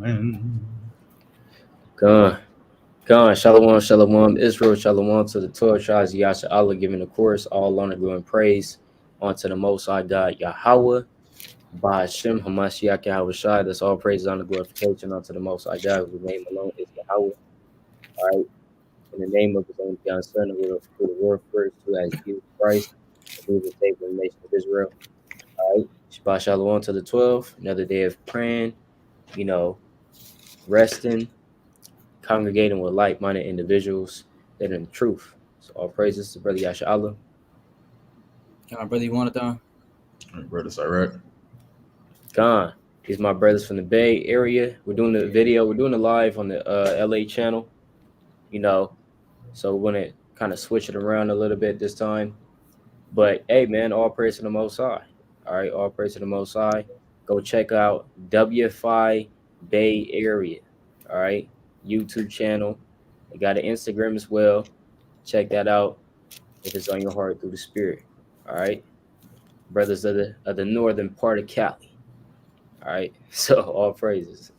Amen. Gone. Gone. Shalom, shalom. Israel, shalom to the 12 tribes of Yasha Allah, giving the chorus, all honor, glory, and praise unto the Most High God, Yahweh, by Hashem, Hamashiach, Yahweh Shai. That's all praise, honor, glorification unto the Most High God, whose name alone is Yahweh. All right. In the name of his only begotten Son, who the world first, who has Jesus Christ, who is the Savior of the nation of Israel. All right. Shabbat shalom to the 12. Another day of praying, resting, congregating with like-minded individuals that are in the truth. So all praises to Brother Yasha Allah. Brother, you want it though? All right, brothers, all right. Khan. These my brothers from the Bay Area. We're doing the video. We're doing the live on the LA channel. So we're gonna kind of switch it around a little bit this time. But hey, man, all praise to the Most High. All right, all praise to the Most High. Go check out WFI Bay Area. All right, YouTube channel. They got an Instagram as well. Check that out if it's on your heart through the Spirit. All right, brothers of the northern part of Cali. All right, so all praises.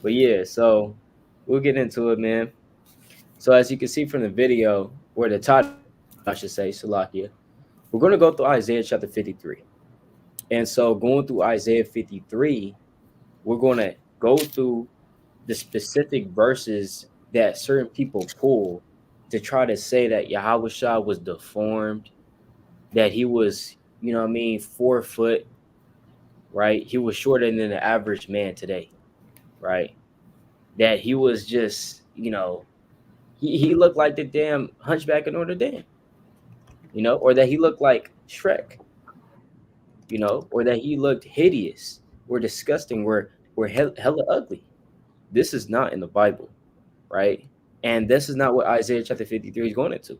But yeah, so we'll get into it, man. So as you can see from the video, or the title, I should say, Salakia, we're going to go through Isaiah chapter 53. And so going through Isaiah 53, we're going to go through the specific verses that certain people pull to try to say that Yahweh Shah was deformed, that he was, 4 foot, right? He was shorter than the average man today, right? That he was just, he looked like the damn Hunchback of Notre Dame, or that he looked like Shrek, or that he looked hideous or disgusting, or hella ugly. This is not in the Bible, right? And this is not what Isaiah chapter 53 is going into.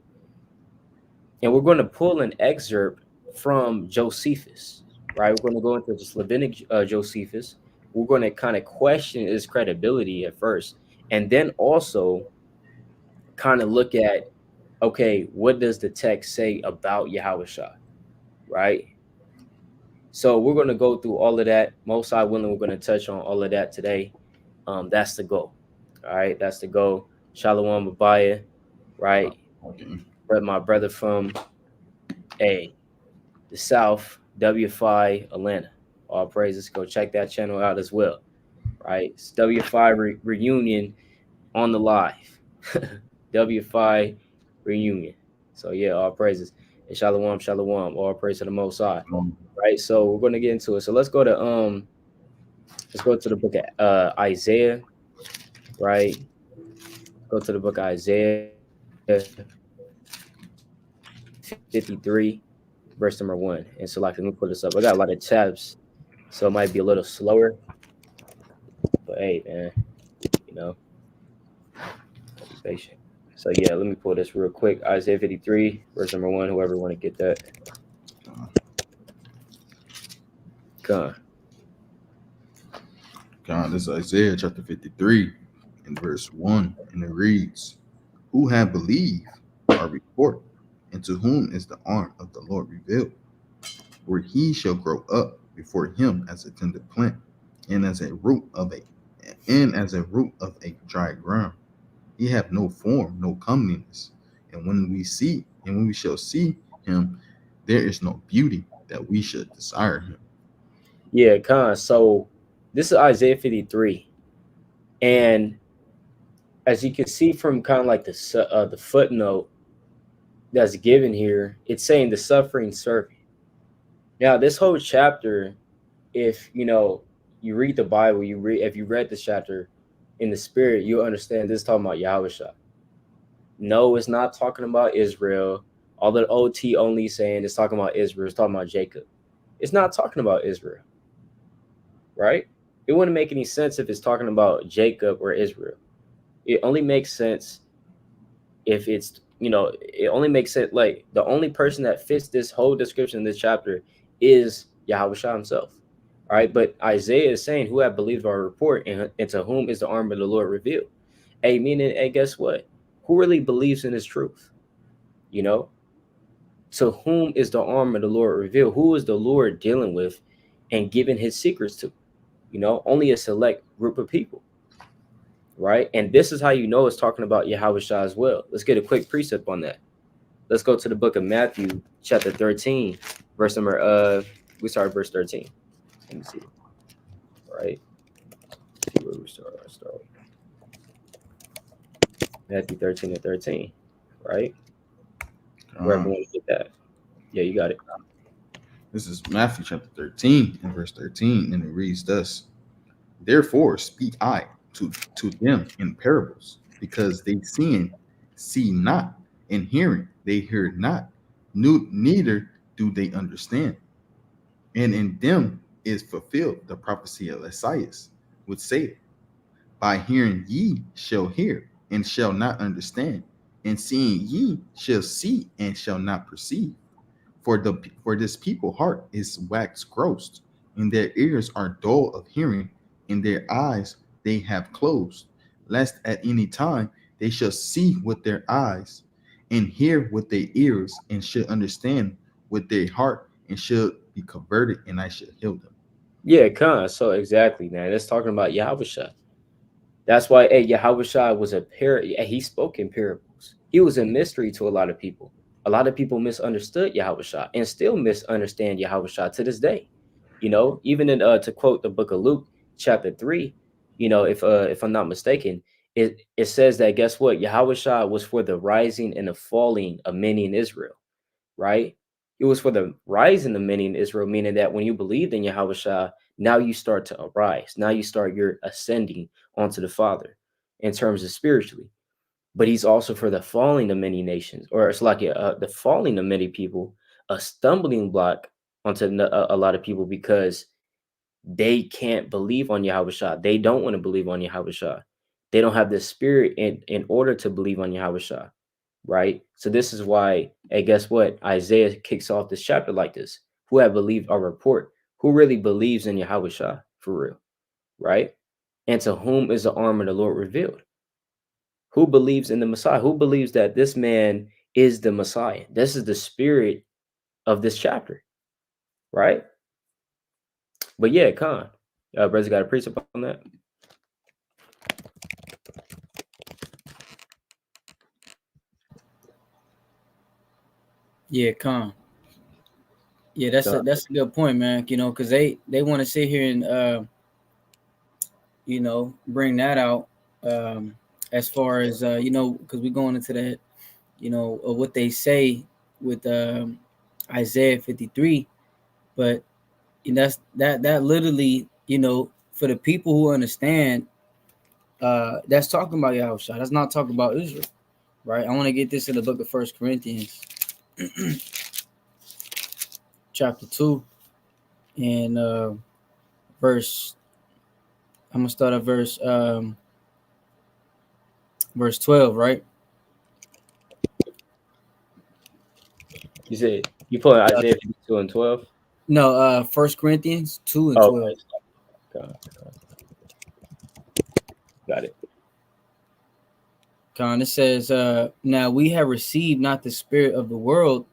And we're going to pull an excerpt from Josephus, right? We're going to go into just Rabbinic Josephus. We're going to kind of question his credibility at first, and then also kind of look at, okay, what does the text say about Yahweh Shah, right? So we're going to go through all of that. Most High willing, we're going to touch on all of that today. That's the goal. All right, that's the goal. Shalom Abaya, right? But my brother from the South, W5 Atlanta. All praises. Go check that channel out as well. Right? It's W5 reunion on the live. W5 reunion. So yeah, all praises. And shalom, shalom. All praise to the Most High. Right. So we're gonna get into it. So let's go to the book of Isaiah. Right. Go to the book of Isaiah 53, verse number 1. And so like, let me pull this up. I got a lot of tabs, so it might be a little slower. But hey, man, be patient. So yeah, let me pull this real quick. Isaiah 53, verse number 1. Whoever want to get that. Come God, this is Isaiah chapter 53 and verse 1, and it reads, "Who have believed our report, and to whom is the arm of the Lord revealed? For he shall grow up before him as a tender plant, and as a root of a dry ground. He have no form, no comeliness. And when we shall see him, there is no beauty that we should desire him." Yeah, Khan. So this is Isaiah 53, and as you can see from kind of like the footnote that's given here, it's saying the suffering servant. Now, this whole chapter, if you read the Bible, if you read this chapter in the spirit, you'll understand this is talking about Yahweh Shah. No, it's not talking about Israel. All the OT only saying it's talking about Israel. It's talking about Jacob. It's not talking about Israel, right? It wouldn't make any sense if it's talking about Jacob or Israel. It only makes sense if it's, it only makes sense, like, the only person that fits this whole description in this chapter is Yahweh Shah himself. All right, but Isaiah is saying, who have believed our report, and to whom is the arm of the Lord revealed? Hey, meaning, hey, guess what? Who really believes in his truth? To whom is the arm of the Lord revealed? Who is the Lord dealing with and giving his secrets to? Only a select group of people. right? And this is how you know it's talking about Yahweh Shah as well. Let's get a quick precept on that. Let's go to the book of Matthew, chapter 13, verse number we start at verse 13. Let me see. Right? See where we start. I start Matthew 13 and 13. Right? Wherever you want to get that. Yeah, you got it. This is Matthew chapter 13 and verse 13, and it reads thus: Therefore speak I to them in parables, because they see not, and hearing they hear not, neither do they understand. And in them is fulfilled the prophecy of Esaias, which saith, By hearing ye shall hear, and shall not understand, and seeing ye shall see, and shall not perceive. For this people heart is waxed gross, and their ears are dull of hearing, and their eyes they have closed, lest at any time they shall see with their eyes, and hear with their ears, and should understand with their heart, and should be converted, and I should heal them. Yeah, so exactly, man. That's talking about Yahweh Shah. That's why Yahweh Shah was he spoke in parables. He was a mystery to a lot of people. A lot of people misunderstood Yahweh Shah and still misunderstand Yahweh Shah to this day. You know, even in to quote the book of Luke, chapter 3, you know, if I'm not mistaken, it says that guess what? Yahweh Shah was for the rising and the falling of many in Israel, right? It was for the rising of many in Israel, meaning that when you believed in Yahweh Shah, now you start to arise. Now you start your ascending onto the Father in terms of spiritually. But he's also for the falling of many nations, or it's like the falling of many people, a stumbling block onto a lot of people because they can't believe on Yahweh Shah. They don't want to believe on Yahweh Shah. They don't have the spirit in order to believe on Yahweh Shah, right? So this is why, hey, guess what? Isaiah kicks off this chapter like this. Who have believed our report? Who really believes in Yahweh Shah for real, right? And to whom is the arm of the Lord revealed? Who believes in the Messiah? Who believes that this man is the Messiah? This is the spirit of this chapter, right? But yeah, brother's got a precept on that. Yeah, Yeah, that's a good point, man. You know, because they want to sit here and you know, bring that out as far as you know, because we're going into that, you know, what they say with Isaiah 53, but that literally, you know, for the people who understand, that's talking about Yahushua. That's not talking about Israel, right? I want to get this in the book of First Corinthians, chapter 2, and verse. I'm gonna start at verse 12, right? You said you put Isaiah 52 and 12. No, 1 Corinthians 2 and Oh, 12. okay. Got it. It says, now we have received not the spirit of the world,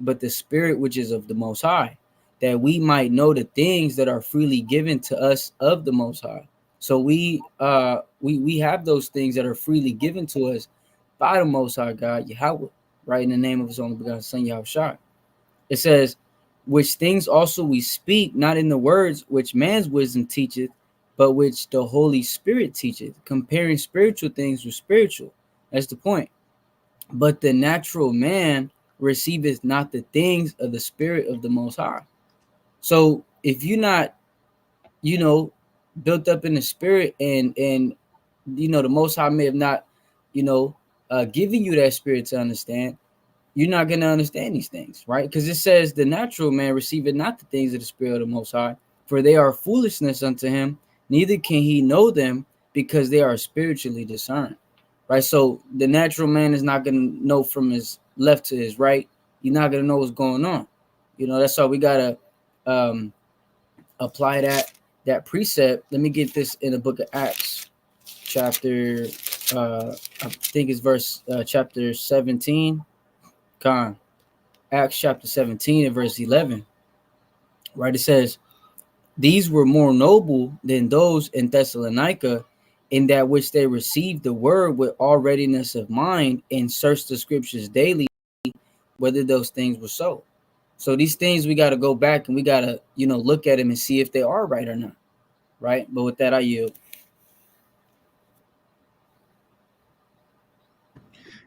but the spirit which is of the Most High, that we might know the things that are freely given to us of the Most High. So we have those things that are freely given to us by the Most High God, Yahweh, right, in the name of his only begotten Son, Yahweh. It says, which things also we speak, not in the words which man's wisdom teacheth, but which the Holy Spirit teacheth, comparing spiritual things with spiritual. That's the point. But the natural man receiveth not the things of the Spirit of the Most High. So if you're not, you know, built up in the Spirit, and you know, the Most High may have not, you know, given you that Spirit to understand, you're not going to understand these things, right? Because it says the natural man receiveth not the things of the Spirit of the Most High, for they are foolishness unto him, neither can he know them, because they are spiritually discerned, right? So the natural man is not going to know from his left to his right. You're not going to know what's going on. You know, that's why we got to apply that precept. Let me get this in the book of Acts, chapter, I think it's chapter 17. Acts chapter 17 and verse 11, right? It says, these were more noble than those in Thessalonica, in that which they received the word with all readiness of mind and searched the scriptures daily, whether those things were so. So these things we got to go back and we got to, look at them and see if they are right or not. Right. But with that, I yield.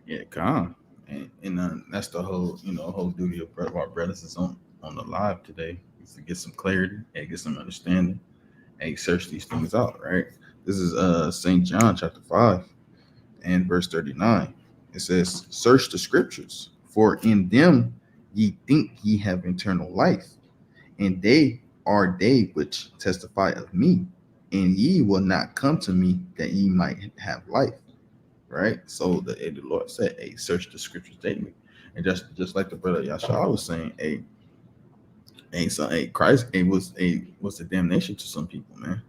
Yeah, calm. And that's the whole, whole duty of our brothers is on the live today is to get some clarity and get some understanding and search these things out, right? This is St. John chapter 5 and verse 39. It says, search the scriptures, for in them ye think ye have eternal life, and they are they which testify of me, and ye will not come to me that ye might have life. Right? So the Lord said, hey, search the scriptures daily. And just like the brother Yashar was saying, Christ was a damnation to some people, man.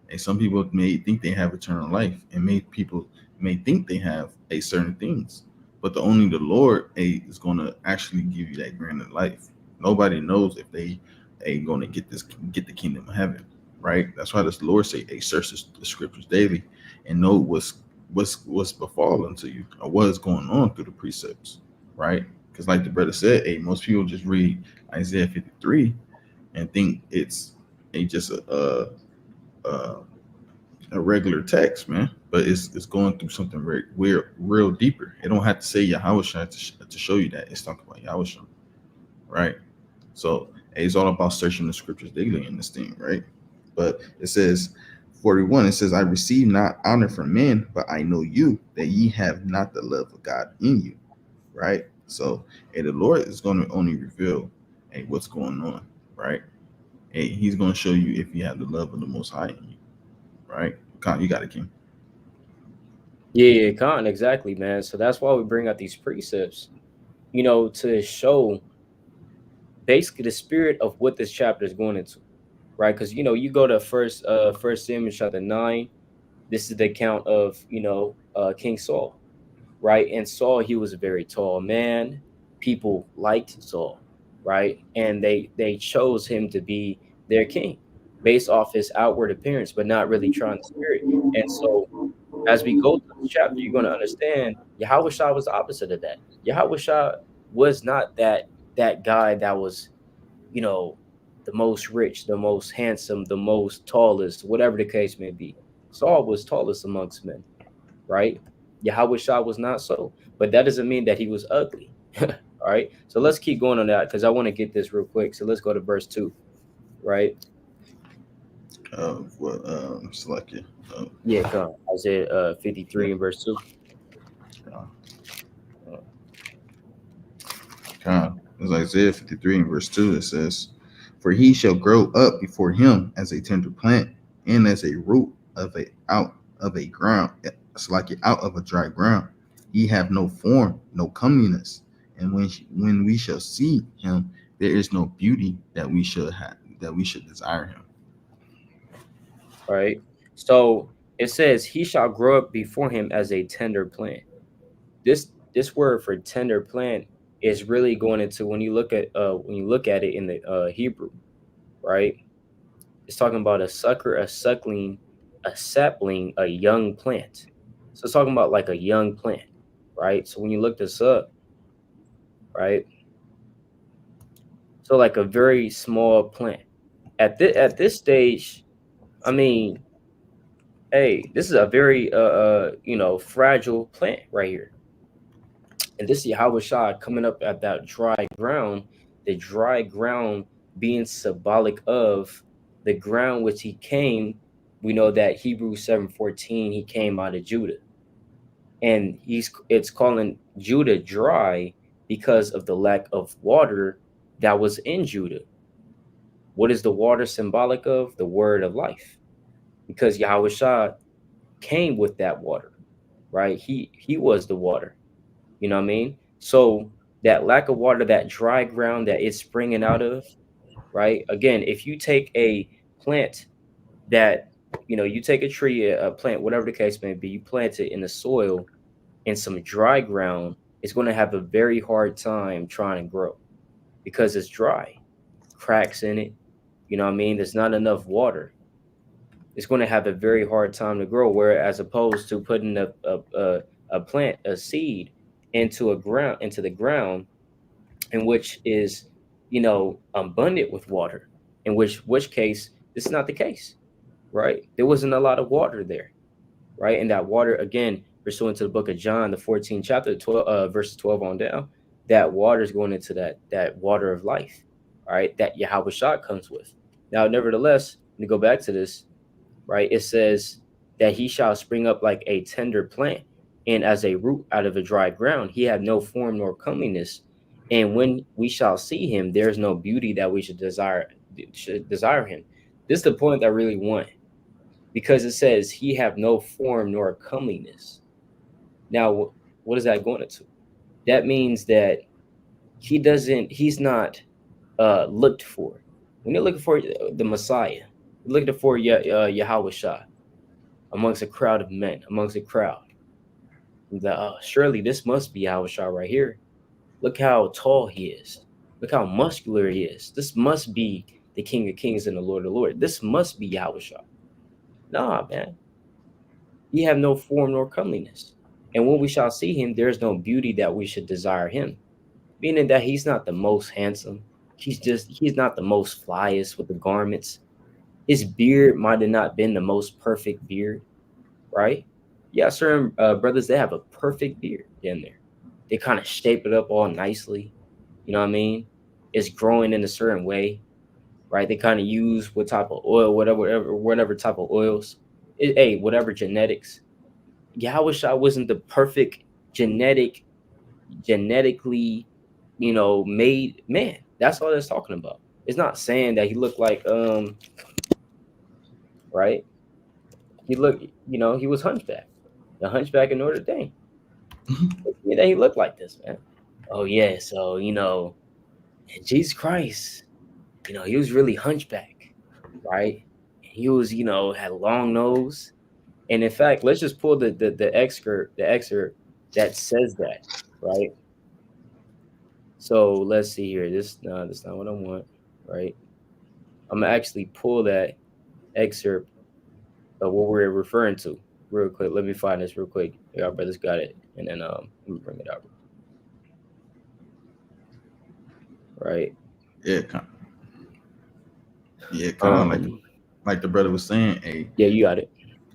And some people may think they have eternal life, and people may think they have certain things, but only the Lord is going to actually give you that grant of life. Nobody knows if they ain't going to get the kingdom of heaven, right? That's why this Lord say, "Hey, search the scriptures daily, and know what's befallen to you, or what is going on through the precepts, right?" Because like the brother said, hey, most people just read Isaiah 53 and think it's just a regular text, man. But it's going through something very weird, real deeper. It don't have to say Yahweh to show you that. It's talking about Yahweh, right? So it's all about searching the scriptures daily in this thing, right? But it says 41, it says, I receive not honor from men, but I know you, that ye have not the love of God in you, right? So the Lord is going to only reveal what's going on, right? He's going to show you if you have the love of the Most High in you, right? You got it, King. Yeah, Khan, exactly, man. So that's why we bring out these precepts, to show basically the spirit of what this chapter is going into, right? Because you go to First Samuel chapter 9. This is the account of King Saul, right? And Saul, he was a very tall man. People liked Saul, right? And they chose him to be their king based off his outward appearance, but not really trying the spirit. And so as we go through this chapter, you're going to understand Yahweh Shah was the opposite of that. Yahweh Shah was not that guy that was, the most rich, the most handsome, the most tallest, whatever the case may be. Saul was tallest amongst men, right? Yahweh Shah was not so, but that doesn't mean that he was ugly. All right. So let's keep going on that because I want to get this real quick. So let's go to verse 2, right? Select it. Yeah, come on. Isaiah 53 and verse 2. It's Isaiah 53 and verse 2. It says, for he shall grow up before him as a tender plant, and as a root out of a ground. It's like out of a dry ground. He have no form, no comeliness. And when we shall see him, there is no beauty that we should desire him. All right. So it says, he shall grow up before him as a tender plant. This word for tender plant is really going into when you look at it in the Hebrew, right? It's talking about a sucker, a suckling, a sapling, a young plant. So it's talking about like a young plant, right? So when you look this up, right? So like a very small plant. At this stage, I mean, hey, this is a very fragile plant right here. And this is Yahweh Shah coming up at that dry ground, the dry ground being symbolic of the ground which he came. We know that Hebrews 7:14, he came out of Judah. And it's calling Judah dry because of the lack of water that was in Judah. What is the water symbolic of? The word of life. Because Yahweh Shah came with that water, right? He was the water. You know what I mean? So that lack of water, that dry ground that it's springing out of, right? Again, if you take a plant that, you take a tree, a plant, whatever the case may be, you plant it in the soil in some dry ground, it's going to have a very hard time trying to grow because it's dry, cracks in it. You know what I mean? There's not enough water. it's going to have a very hard time to grow. Where as opposed to putting a plant, a seed into the ground, in which is, abundant with water, in which case this is not the case, right? There wasn't a lot of water there, right? And that water, again, pursuant to the book of John, the 14th chapter, 12, verses 12 on down, that water is going into that water of life, right? That Yahweh Shah comes with. Now, nevertheless, to go back to this, right? It says that he shall spring up like a tender plant, and as a root out of a dry ground. He had no form nor comeliness. And when we shall see him, there's no beauty that we should desire him. This is the point I really want, because it says he have no form nor comeliness. Now, what is that going into? That means that he's not looked for. When you're looking for the Messiah, you're looking for Yahweh Shah amongst a crowd of men, amongst a crowd. Surely this must be Yahweh Shah right here. Look how tall he is. Look how muscular he is. This must be the King of Kings and the Lord of Lords. This must be Yahweh Shah. Nah, man. He have no form nor comeliness. And when we shall see him, there's no beauty that we should desire him. Meaning that he's not the most handsome. He's not the most flyest with the garments. His beard might have not been the most perfect beard, right? Yeah, certain brothers, they have a perfect beard in there. They kind of shape it up all nicely. You know what I mean? It's growing in a certain way, right? They kind of use what type of oil, whatever type of oils. Whatever genetics. Yahweh Shah wasn't the perfect genetically, made man. That's all that's talking about. It's not saying that he looked like right. He looked, he was hunchback. The hunchback in Notre Dame. Yeah, that he looked like this, man. Oh yeah, so Jesus Christ, he was really hunchback, right? He was, had a long nose. And in fact, let's just pull the excerpt that says that, right? So let's see here. That's not what I want, right? I'm gonna actually pull that excerpt of what we're referring to real quick. Let me find this real quick. Our brothers got it, and then let me bring it out. Right? Yeah, kind of like the brother was saying. Yeah, you got it.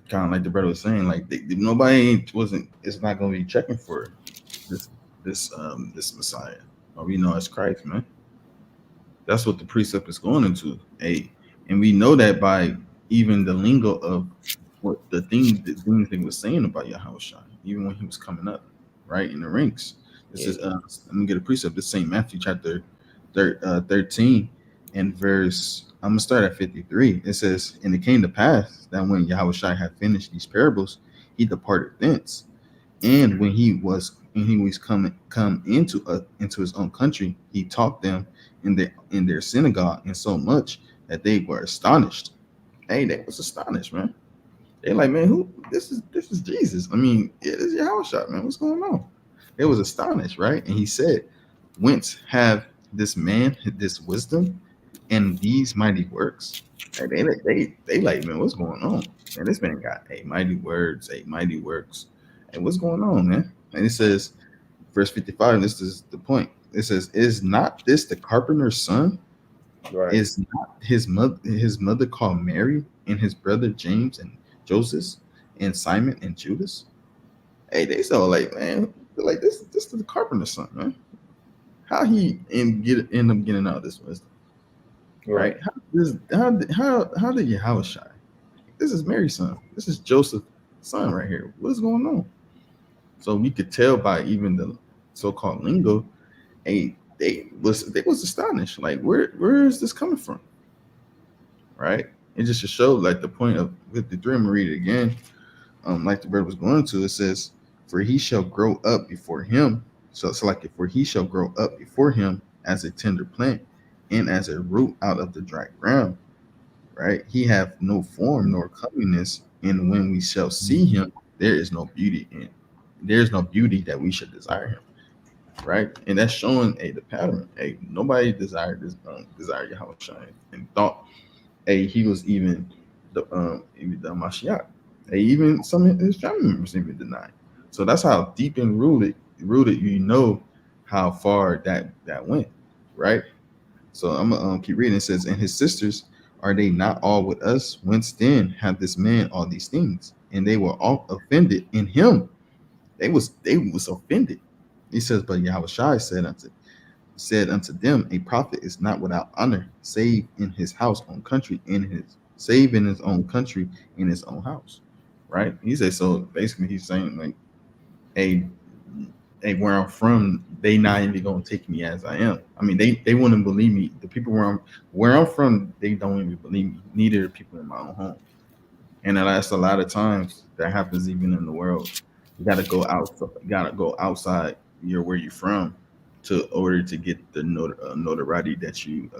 Kind of like the brother was saying, like nobody it's not gonna be checking for this Messiah. Or we know it's Christ, man. That's what the precept is going into. And we know that by even the lingo of what the things they were saying about Yahweh Shai, even when he was coming up, right, in the ranks. This is let me get a precept. This St. Matthew chapter 13 and verse. I'm gonna start at 53. It says, "And it came to pass that when Yahweh Shai had finished these parables, he departed thence. And when he was come into his own country, he taught them in their synagogue, and so much that they were astonished." Hey, they was astonished, man. They like, man, who this is Jesus. I mean, it is Yahweh Shai, man. What's going on? They was astonished, right? And he said, "Whence have this man this wisdom and these mighty works?" And they like, man, what's going on? Man, this man got mighty words, mighty works. And what's going on, man? And it says, verse 55, and this is the point. It says, "Is not this the carpenter's son? Right. Is not his mother called Mary, and his brother James and Joseph and Simon and Judas?" Hey, they saw like, man, like this is the carpenter's son, man. How he end up getting out of this wisdom, right? How did Yahweh Shai? This is Mary's son. This is Joseph's son right here. What is going on? So we could tell by even the so-called lingo, they was astonished. Like, where is this coming from? Right? It just to show like the point of 53. I'm gonna read it again. Like the bird was going to, it says, "For he shall grow up before him." So like, "For he shall grow up before him as a tender plant, and as a root out of the dry ground." Right? "He have no form nor comeliness, and when we shall see him, there is no beauty in. There's no beauty that we should desire him." Right? And that's showing the pattern. Nobody desired Yahweh Shai and thought he was even the Mashiach. They even some of his family members even denied. So that's how deep and rooted how far that went, right? So I'm gonna keep reading. It says, "And his sisters, are they not all with us? Whence then have this man all these things? And they were all offended in him." They was offended. He says, "But Yahushua said unto them, a prophet is not without honor, save in his house own country, save in his own country, in his own house." Right? He said, so basically he's saying like, hey, where I'm from, they not even gonna take me as I am. I mean, they wouldn't believe me. The people where I'm from, they don't even believe me. Neither the people in my own home. And that's a lot of times that happens even in the world. You got to go out. You got to go outside where you're from to order to get the notoriety that you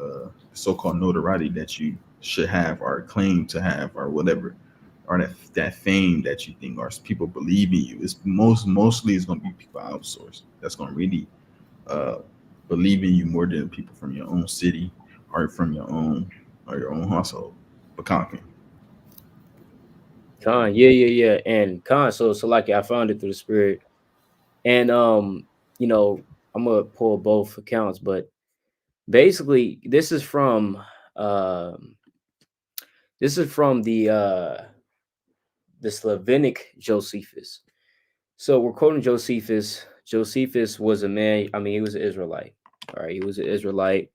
so-called notoriety that you should have or claim to have or whatever, or that fame that you think or people believe in you. It's mostly it's going to be people outsourced that's going to really uh, believe in you more than people from your own city or from your own household. But Khan, yeah. And Khan, so like I found it through the spirit. And you know, I'm gonna pull both accounts, but basically um this is from the Slavinic Josephus. So we're quoting Josephus. Josephus was a man, I mean, he was an Israelite. All right, he was an Israelite,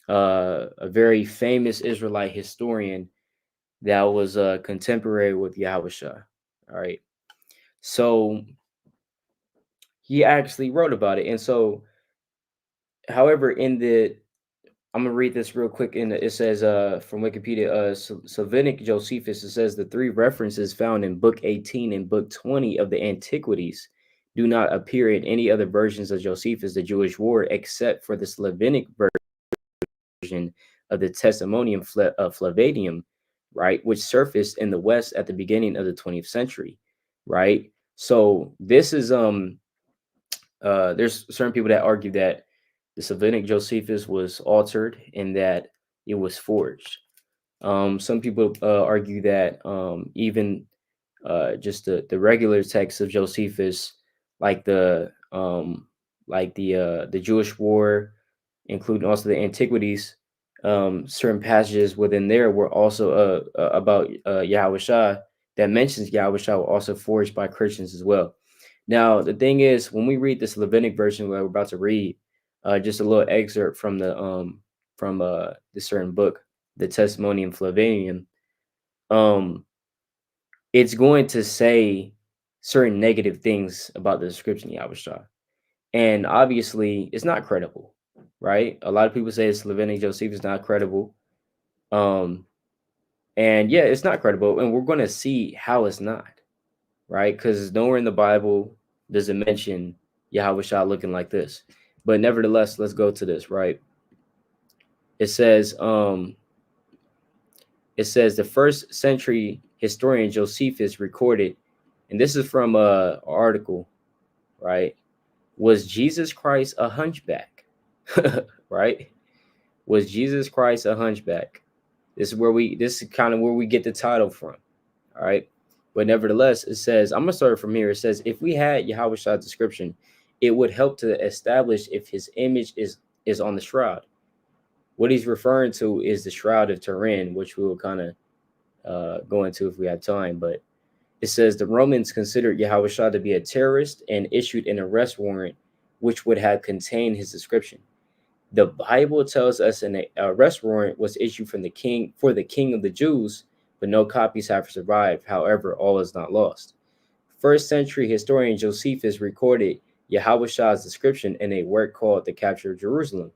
a very famous Israelite historian that was contemporary with Yahushua. All right. So he actually wrote about it. And so, however, I'm gonna read this real quick. It says from Wikipedia, Slavinic Josephus, it says the three references found in Book 18 and Book 20 of the Antiquities do not appear in any other versions of Josephus, the Jewish War, except for the Slavinic version of the Testimonium Flavadium, right, which surfaced in the West at the beginning of the 20th century, right? So this is there's certain people that argue that the Slavonic Josephus was altered and that it was forged. Some people argue that even just the regular text of Josephus, like the Jewish War, including also the Antiquities, certain passages within there were also about Yahushua that mentions Yahushua were also forged by Christians as well. Now, the thing is, when we read this Slavonic version, what we're about to read, just a little excerpt from the certain book, the Testimonium Flavanium, um, it's going to say certain negative things about the description of Yahushua. And obviously, it's not credible, right? A lot of people say Slavonic Josephus is not credible. Um, and yeah, it's not credible. And we're going to see how it's not, right? Because nowhere in the Bible does it mention Yahushua looking like this. But nevertheless, let's go to this, right? It says, the first century historian Josephus recorded, and this is from a article, right? Was Jesus Christ a hunchback? Right? Was Jesus Christ a hunchback? This is kind of where we get the title from. All right. But nevertheless, it says, I'm gonna start from here. It says, if we had Yahweh's description, it would help to establish if his image is on the shroud. What he's referring to is the shroud of Turin, which we will kind of go into if we have time. But it says the Romans considered Yahushua to be a terrorist and issued an arrest warrant, which would have contained his description. The Bible tells us an arrest warrant was issued from the king for the king of the Jews, but no copies have survived. However, all is not lost. First century historian Josephus recorded Yahushua's description in a work called The Capture of Jerusalem.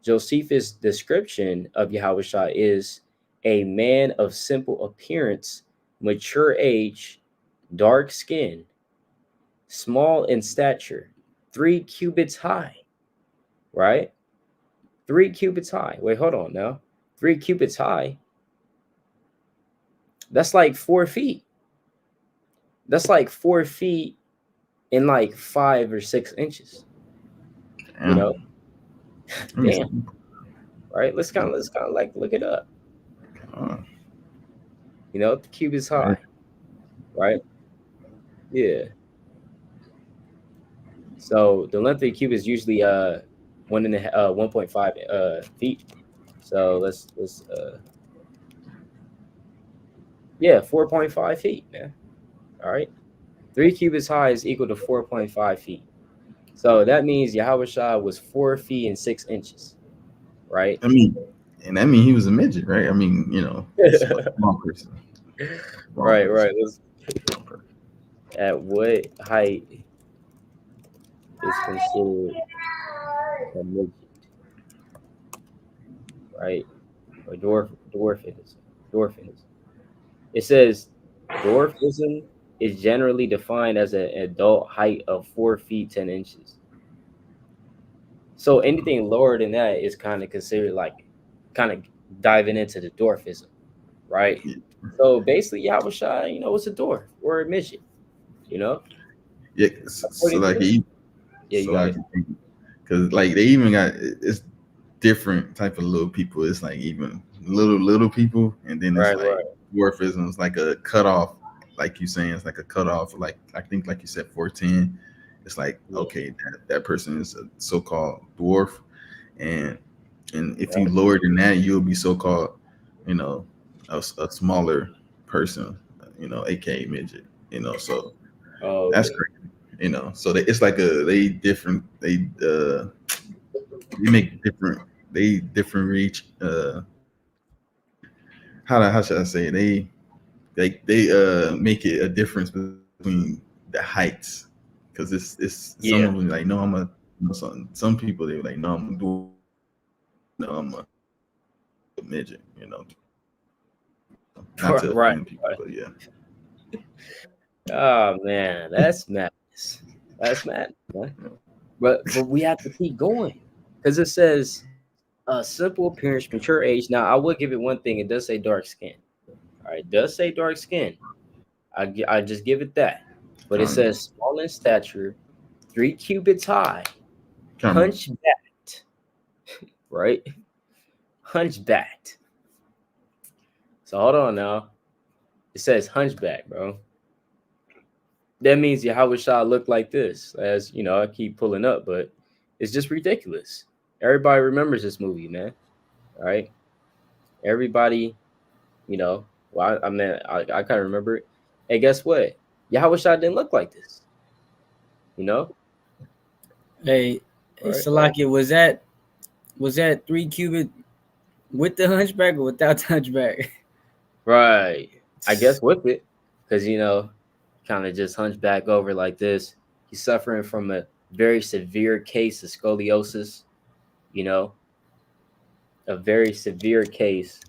Josephus' description of Yahushua is a man of simple appearance, mature age, dark skin, small in stature, 3 cubits high, right? 3 cubits high. Wait, hold on now. 3 cubits high. That's like 4 feet. That's like 4 feet in like 5 or 6 inches. Damn. You know? Let me Damn. Right? Let's kind of like look it up. You know, the cube is Right. high, right? Yeah. So the length of the cube is usually 1.5 feet. So let's yeah, 4.5 feet, man. All right. 3 cubits high is equal to 4.5 feet. So that means Yahweh Shah was 4 feet and 6 inches, right? I mean, and I mean he was a midget, right? I mean, you know, small person, small Right, person, right. Let's, small person. at what height is considered a midget, right? Or dwarfism. It says dwarfism is generally defined as an adult height of 4 feet 10 inches. So anything lower than that is kind of considered like kind of diving into the dwarfism, right? Yeah, So basically, Yahweh Shai, you know, it's a dwarf or a midget, you know, yeah. So according to like this. he, Yeah, you so got I it. can think, because like they even got it's different type of little people. It's like even little people, and then it's Right, like right. dwarfism. It's like a cutoff, like you saying, it's like a cutoff. Like I think, like you said, 4'10". It's like Yeah, okay, that person is a so-called dwarf, and if you right. lower than that, you'll be so-called, you know, a smaller person, you know, aka midget. You know, so Oh, that's okay. crazy. You know, so it's like they make different they different reach how should I say it? They make it a difference between the heights, because it's some Yeah, of them like no I'm a you know, some people they were like no I'm doing no I'm a midget, you know, not to right, offend people, right. but yeah. Oh man, that's madness. That's madness, man. But we have to keep going because it says simple appearance, mature age. Now I will give it one thing. It does say dark skin. All right, it does say dark skin. I just give it that. But it Kind says small in stature, 3 cubits high, of hunchbacked, right? Hunchbacked. So hold on now. It says hunchback, bro. That means Yahweh Shah looked like this. As you know, I keep pulling up, but it's just ridiculous. Everybody remembers this movie, man. All right. Everybody, you know, well, I mean, I kind of remember it. Hey, guess what? Yahweh Shah didn't look like this, you know? Hey, All hey, right. Salakia, was that 3 cubit with the hunchback or without the hunchback? Right. I guess with it, because, you know, kind of just hunched back over like this. He's suffering from a very severe case of scoliosis, you know, a very severe case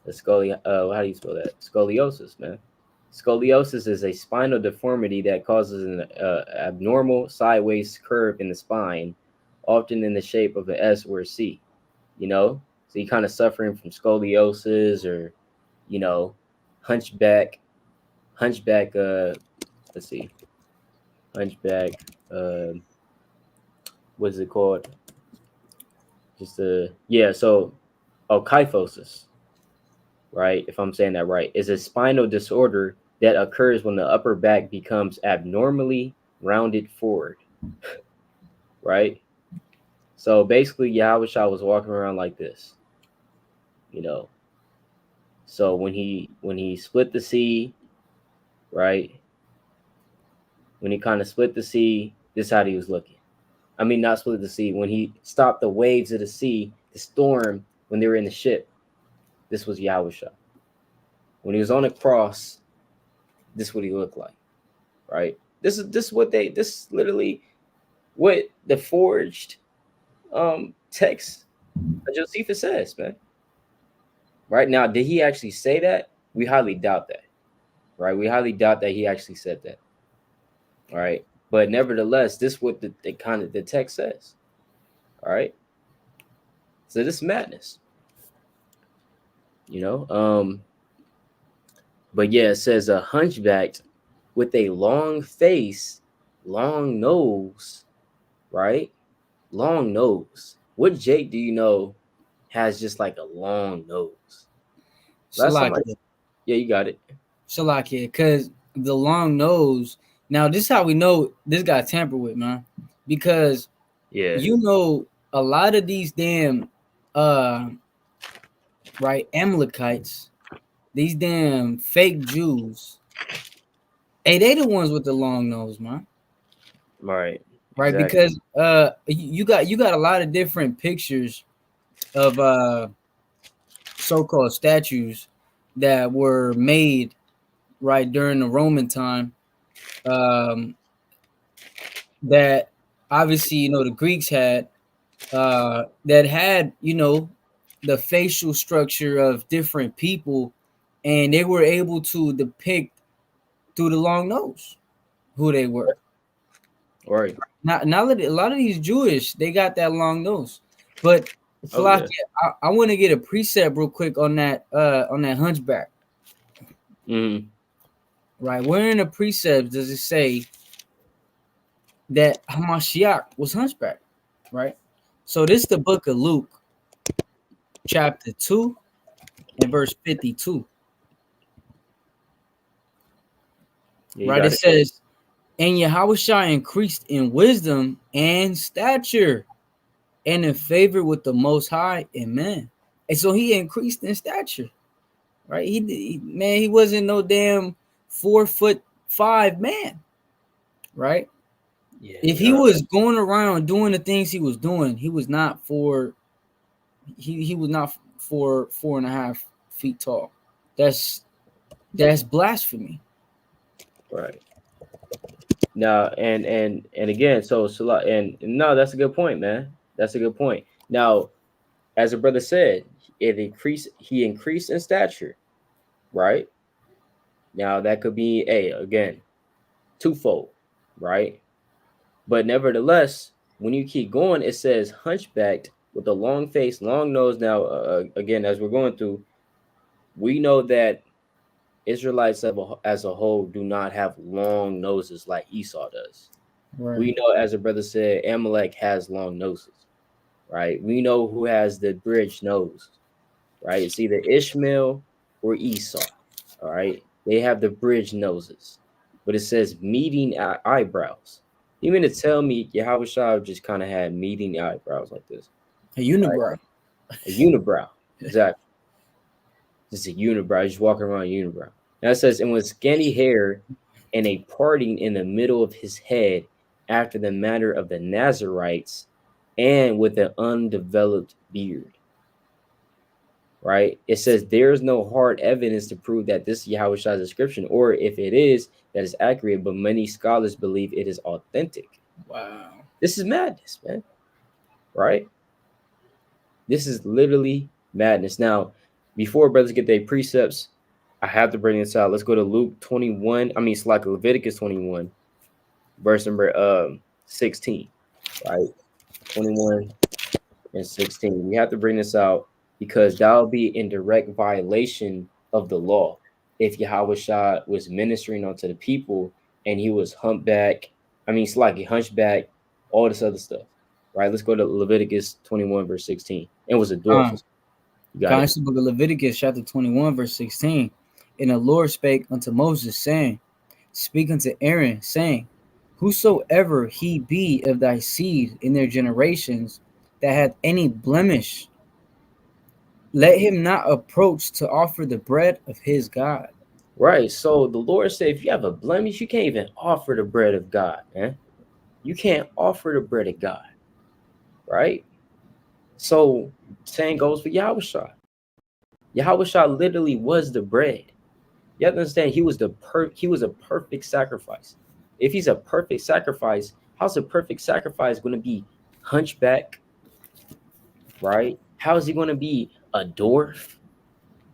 of how do you spell that? Scoliosis, man. Scoliosis is a spinal deformity that causes an abnormal sideways curve in the spine, often in the shape of an S or a C. You know, so you kind of suffering from scoliosis or, you know, hunchback, hunchback. Let's see, hunchback. Uh, what's it called? Just yeah. So, kyphosis, right? If I'm saying that right, is a spinal disorder that occurs when the upper back becomes abnormally rounded forward, right? So basically, Yahweh Shah was walking around like this, you know. So when he split the sea, right? When he kind of split the sea, this is how he was looking. I mean, not split the sea. When he stopped the waves of the sea, the storm, when they were in the ship, this was Yahweh Shah. When he was on the cross, this is what he looked like, right? This is literally what the forged text of Josephus says, man. Right now, did he actually say that? We highly doubt that, right? We highly doubt that he actually said that. All right. But nevertheless, this is what the kind of the text says. All right. So this is madness, you know. But yeah, it says a hunchbacked with a long face, long nose, right? Long nose. What Jake do you know has just like a long nose? Last time I Salakia. Yeah, you got it. Shalakia, because the long nose. Now, this is how we know this got tampered with, man. Because Yeah. you know a lot of these damn right Amalekites, these damn fake Jews, hey, they the ones with the long nose, man. Right. Right, Exactly. because you got a lot of different pictures of so-called statues that were made right during the Roman time, um that obviously the Greeks had, that had the facial structure of different people, and they were able to depict through the long nose who they were. Right. Now that a lot of these Jewish, they got that long nose. But Oh yeah. Salakia, I want to get a precept real quick on that hunchback. Mm-hmm. Right, where in the precepts does it say that Hamashiach was hunchback? Right, so this is the book of Luke, chapter 2 and verse 52. Yeah, you Right, got it it. says, and Yahushua increased in wisdom and stature and in favor with the Most High and man. And so he increased in stature, right? He wasn't no damn 4'5" man, right? Yeah. If he was going around doing the things he was doing, he was not he was not 4.5 feet tall. That's blasphemy. Right. Now, and again, and no, that's a good point, man. That's a good point. Now, as a brother said, he increased in stature, right? Now that could be again twofold, right? But nevertheless, when you keep going, it says hunchbacked with a long face, long nose. Now, again, as we're going through, we know that Israelites as a whole do not have long noses like Esau does. Right. We know, as a brother said, Amalek has long noses, right? We know who has the bridge nose, right? It's either Ishmael or Esau, all right? They have the bridge noses, but it says meeting eyebrows. You mean to tell me Yahweh just kind of had meeting eyebrows like this, A right? unibrow. A unibrow, exactly. Just a unibrow, just walking around a unibrow. Now it says, and with scanty hair and a parting in the middle of his head after the manner of the Nazarites, and with an undeveloped beard. Right? It says there's no hard evidence to prove that this is Yahweh's description, or if it is, that is accurate, but many scholars believe it is authentic. Wow. This is madness, man. Right? This is literally madness. Now, before brothers get their precepts, I have to bring this out. Let's go to Luke 21. I mean, it's like Leviticus 21, verse number 16. Right? 21 and 16. We have to bring this out because that will be in direct violation of the law. If Yahweh Shah was ministering unto the people and he was humpback, I mean, slightly hunchback, all this other stuff. Right? Let's go to Leviticus 21, verse 16. It was a dwarf. You got it. It's the book of Leviticus, chapter 21, verse 16. And the Lord spake unto Moses, saying, speak unto Aaron, saying, whosoever he be of thy seed in their generations that hath any blemish, let him not approach to offer the bread of his God. Right. So the Lord said, if you have a blemish, you can't even offer the bread of God, man. You can't offer the bread of God. Right. So same goes for Yahweh Shah. Yahweh Shah literally was the bread. You have to understand he was a perfect sacrifice. If he's a perfect sacrifice, how's a perfect sacrifice going to be hunchback? Right? How is he going to be a dwarf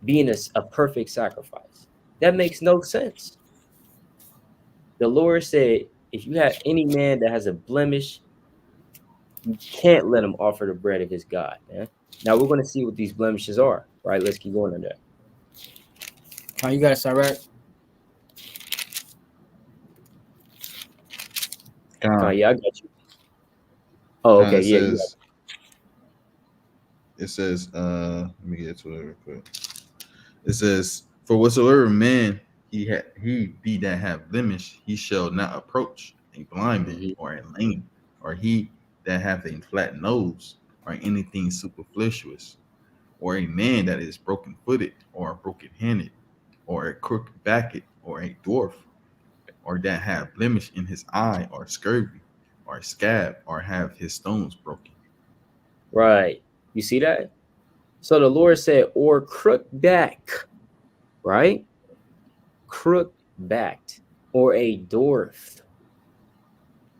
being a perfect sacrifice? That makes no sense. The Lord said, if you have any man that has a blemish, you can't let him offer the bread of his God, man. Now we're going to see what these blemishes are, right? Let's keep going on that. Oh, you got it, Sirach? Yeah, I got you. Oh, okay. It Yeah, says, let me get to it real quick. It says, For whatsoever man he be that have blemish, he shall not approach a blind man Mhm. or a lame, or he that hath a flat nose, or anything superfluous, or a man that is broken footed, or broken handed, or a crooked backed, or a dwarf, or that have blemish in his eye, or scurvy, or a scab, or have his stones broken. Right. You see that? So the Lord said, or crook back, right? Crook backed, or a dwarf.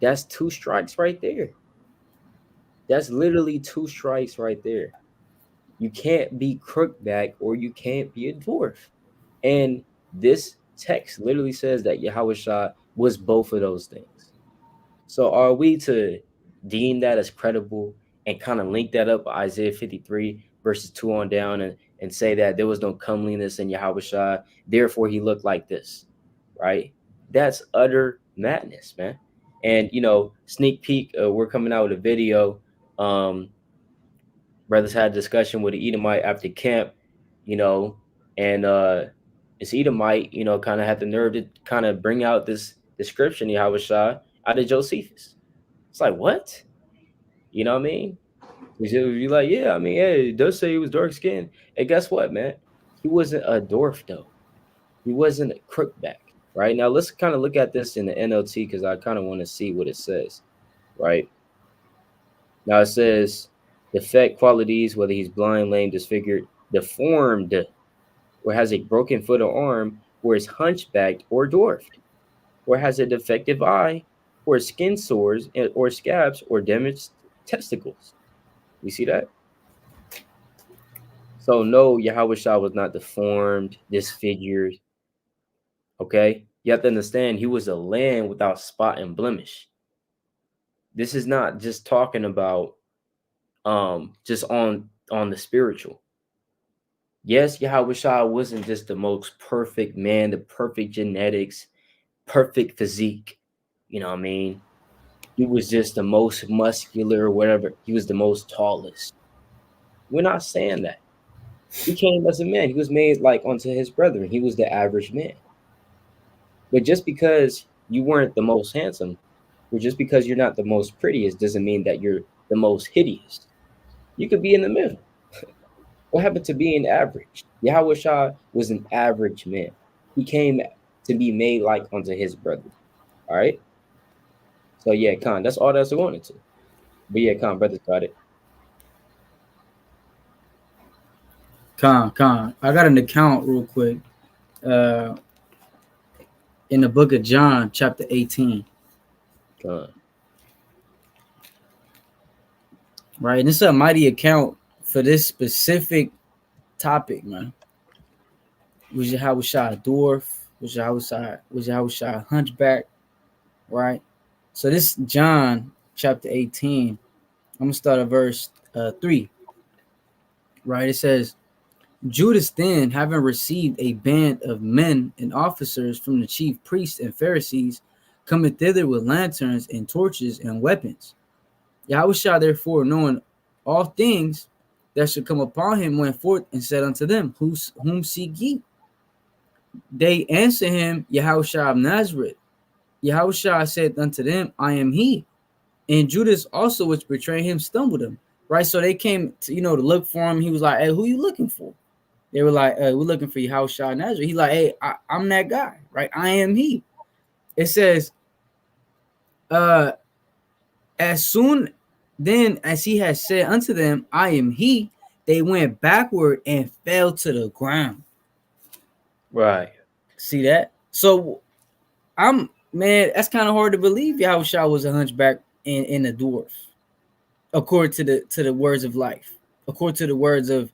That's two strikes right there. That's literally two strikes right there. You can't be crook back or you can't be a dwarf. And this text literally says that Yahweh was both of those things. So are we to deem that as credible and kind of link that up with Isaiah 53 verses 2 on down and say that there was no comeliness in Yahweh, therefore he looked like this, right? That's utter madness, man. And sneak peek, we're coming out with a video. Brothers had a discussion with the Edomite after camp, you know, and this Edomite, kind of had the nerve to kind of bring out this description, Yahweh out of Josephus. It's like, what? You know what I mean? You're like, yeah, I mean, yeah, it does say he was dark skinned. And guess what, man? He wasn't a dwarf, though. He wasn't a crookback, right? Now, let's kind of look at this in the NLT because I kind of want to see what it says, right? Now, it says defect qualities, whether he's blind, lame, disfigured, deformed, or has a broken foot or arm, or is hunchbacked or dwarfed, or has a defective eye, or skin sores, or scabs, or damaged testicles. You see that? So no, Yahweh Shah was not deformed, disfigured. Okay, you have to understand he was a lamb without spot and blemish. This is not just talking about just on the spiritual. Yes, Yahweh Shah wasn't just the most perfect man, the perfect genetics, perfect physique. You know what I mean? He was just the most muscular, whatever. He was the most tallest. We're not saying that. He came as a man. He was made like unto his brethren. He was the average man. But just because you weren't the most handsome, or just because you're not the most prettiest, doesn't mean that you're the most hideous. You could be in the middle. What happened to being average? Yahweh Shah was an average man. He came to be made like unto his brethren. All right. So yeah, Khan, that's all that's going into. But yeah, Khan, brothers got it. Con. I got an account real quick. Uh, in the book of John, chapter 18. Khan. Right. And this is a mighty account for this specific topic, man. Was Yahweh Shah a dwarf? Was Yahweh Shah a hunchback? Right. So this John chapter 18. I'm gonna start at verse 3. Right. It says, Judas then, having received a band of men and officers from the chief priests and Pharisees, cometh thither with lanterns and torches and weapons. Yahushua therefore, knowing all things that should come upon him, went forth and said unto them, whom seek ye? They answer him, Yahushua of Nazareth. Yahushua said unto them, I am he. And Judas also, which betrayed him, stumbled him. Right, so they came to to look for him. He was like, hey, who you looking for? They were like, we're looking for Yahushua of Nazareth. He's like, hey, I'm that guy, right? I am he. It says, as soon then as he had said unto them, I am he, they went backward and fell to the ground. Right. See that? So that's kind of hard to believe Yahushua was a hunchback and a dwarf, according to the words of life, according to the words of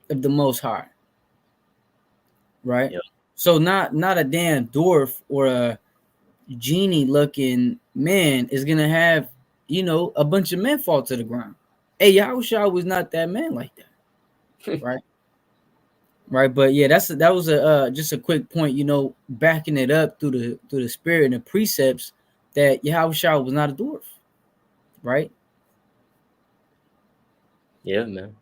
the Most High. Right? Yep. So not a damn dwarf or a genie looking man is gonna have a bunch of men fall to the ground. Hey, Yahushua was not that man like that, right? Right, but yeah, that was a just a quick point, backing it up through the spirit and the precepts that Yahushua was not a dwarf, right? Yeah, man.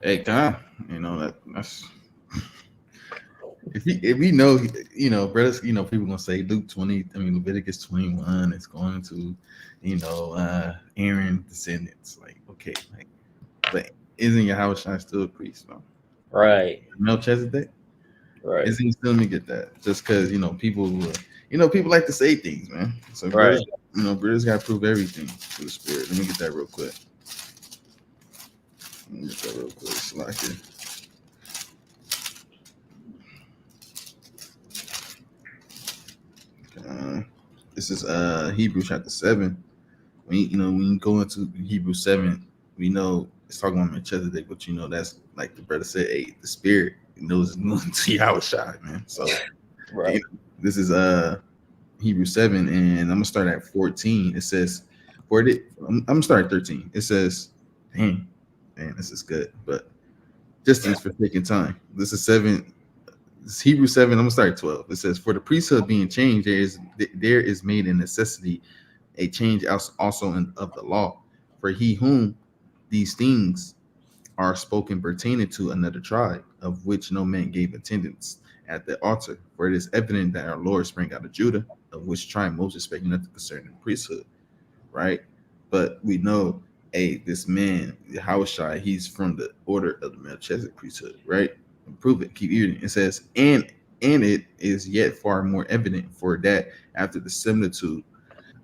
Hey, God, that's if we know, brothers, people gonna say Luke 20, Leviticus 21 is going to, Aaron descendants. Like, okay, like, but isn't Yahushua still a priest? No, Right. Melchizedek, Right. isn't he still? Let me get that. Just because people, people like to say things, man. So Right. brothers got to prove everything to the spirit. Let me get that real quick. Let me get that real quick. Slacker. This is Hebrews chapter 7. When you go into Hebrews 7, we know it's talking about Melchizedek, but that's like the brother said, hey, the spirit knows it's going to Yahushua, man. So Right. this is Hebrews 7, and I'm gonna start at 14. It says, I'm gonna start at 13. It says, dang, man, this is good, but just for taking time. This is 7. This is Hebrews 7. I'm gonna start at 12. It says, for the priesthood being changed, there is made a necessity, a change also of the law. For he whom these things are spoken pertaining to another tribe, of which no man gave attendance at the altar. For it is evident that our Lord sprang out of Judah, of which tribe Moses spake nothing concerning the priesthood, right? But we know, this man, Yahushua, he's from the order of the Melchizedek priesthood, right? Prove it, keep reading. It says, and it is yet far more evident for that after the similitude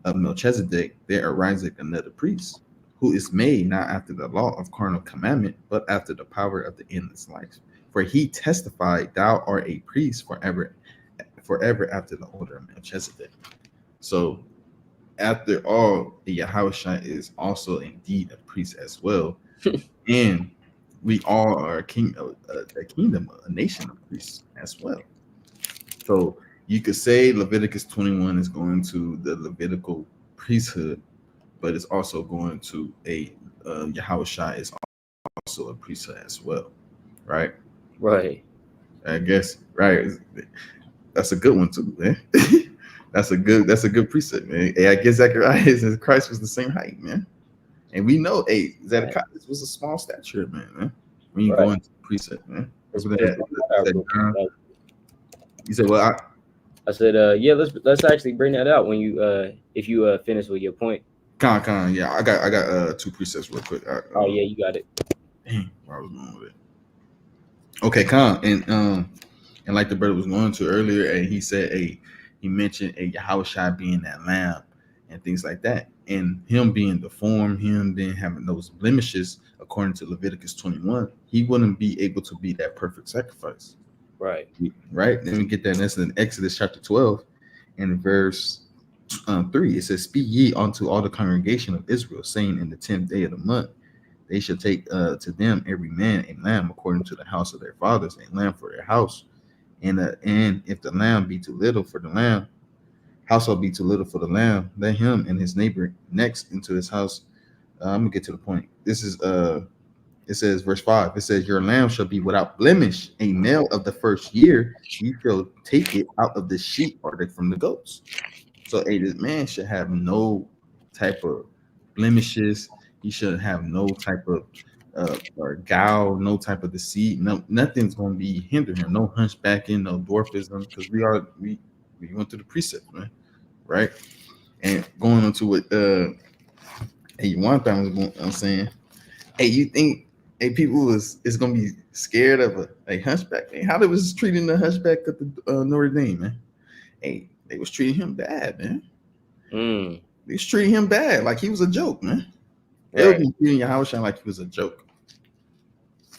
of Melchizedek, there ariseth another priest, who is made not after the law of carnal commandment, but after the power of the endless life. For he testified, thou art a priest forever after the order of Melchizedek. So after all, the Yahushua is also indeed a priest as well. And we all are a kingdom, a nation of priests as well. So you could say Leviticus 21 is going to the Levitical priesthood, but it's also going to a Yahushua is also a priesthood as well, right? Right. I guess, right? That's a good one too, man. That's a good precept, man. Hey, I guess Zacharias and Christ was the same height, man. And we know, Zedekiah was a small stature, man. When you go into the precept, man. Let's Over put there, that out. you said, well, I said, yeah, let's actually bring that out when you if you finish with your point. Con, yeah, I got 2 precepts real quick. Oh yeah, you got it. Dang, where I was going with it. Okay, Con, and like the brother was going to earlier, and he said he mentioned a Yahushua being that lamb and things like that, and him being deformed, him then having those blemishes according to Leviticus 21, he wouldn't be able to be that perfect sacrifice. Right. Right. Let me get that. That's in Exodus chapter 12 and verse 3. It says, speak ye unto all the congregation of Israel, saying, in the 10th day of the month they shall take to them every man a lamb according to the house of their fathers, a lamb for their house. And if the lamb be too little for the lamb, household be too little for the lamb, let him and his neighbor next into his house. I'm gonna get to the point. This is it says verse 5. It says, your lamb shall be without blemish, a male of the first year. You shall take it out of the sheep or from the goats. So this man should have no type of blemishes. He should have no type of or gal, no type of deceit. No, nothing's going to be hindering him. No hunchbacking, no dwarfism, because we went through the precept, man, right? And going into what one thing was going, I'm saying, hey, you think people is gonna be scared of a hunchback? Man, how they was treating the hunchback at the Notre Dame, man? Hey, they was treating him bad, man. They was treating him bad, like he was a joke, man. They would be treating Yahushua like he was a joke,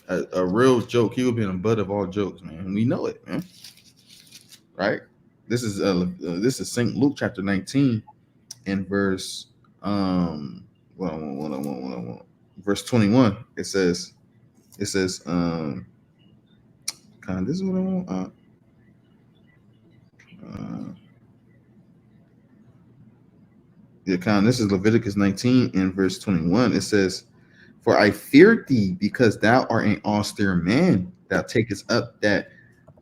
a real joke. He would be the butt of all jokes, man. And we know it, man. Right? This is Saint Luke chapter 19 and verse verse 21. It says this is what I want. This is Leviticus 19 and verse 21. It says, for I fear thee because thou art an austere man. Thou takest up that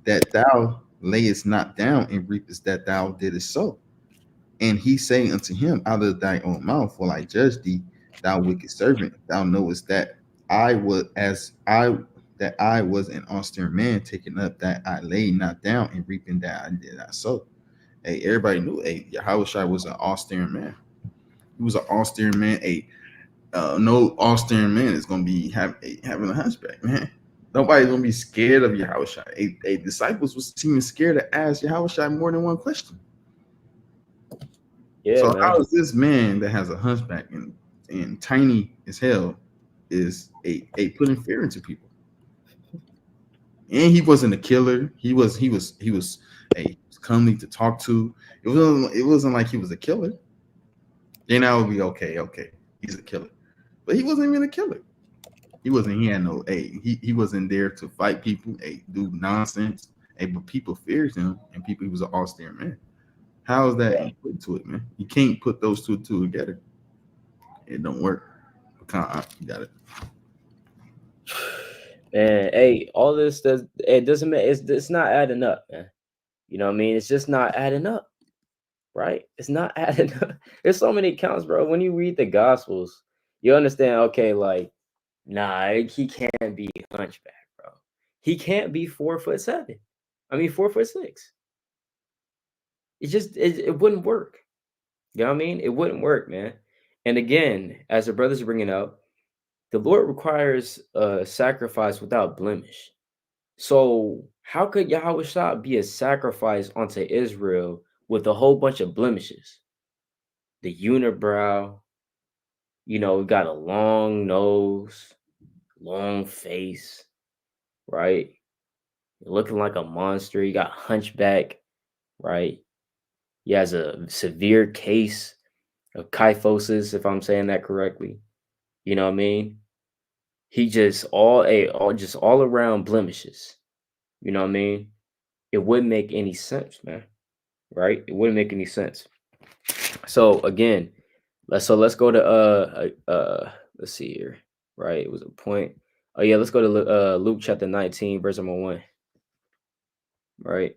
thou layest not down, and reapest that thou didst sow. And he saying unto him, out of thy own mouth will I judge thee, thou wicked servant. Thou knowest that I that I was an austere man, taking up that I laid not down, and reaping that I did not sow. Hey, everybody knew, hey, Yahushua was an austere man. He was an austere man. No austere man is gonna be having a hunchback, man. Nobody's gonna be scared of Yahushua. Disciples was even scared to ask Yahushua more than one question. Yeah, So man. how is this man that has a hunchback and tiny as hell is a putting fear into people? And he wasn't a killer. He was a comely to talk to. It wasn't like he was a killer. Then I would be okay, he's a killer. But he wasn't even a killer. He had no he wasn't there to fight people, do nonsense. But people feared him, and he was an austere man. How is that put to it, man? You can't put those two together. It don't work. You got it. Man, hey, all this doesn't make it's not adding up, man. You know what I mean? It's just not adding up, right? It's not adding up. There's so many accounts, bro. When you read the Gospels, you understand. Okay, like, nah, he can't be hunchback, bro. He can't be 4'7". I mean, 4'6". It wouldn't work. You know what I mean? It wouldn't work, man. And again, as the brothers are bringing up, the Lord requires a sacrifice without blemish. So how could Yahweh be a sacrifice unto Israel with a whole bunch of blemishes? The unibrow, we got a long nose, long face, right? You're looking like a monster. You got hunchback, right? He has a severe case of kyphosis, if I'm saying that correctly. You know what I mean? He just all around blemishes. You know what I mean? It wouldn't make any sense, man. Right? It wouldn't make any sense. So again, let's go to let's see here. Right? It was a point. Oh yeah, let's go to Luke chapter 19, verse number 1. Right?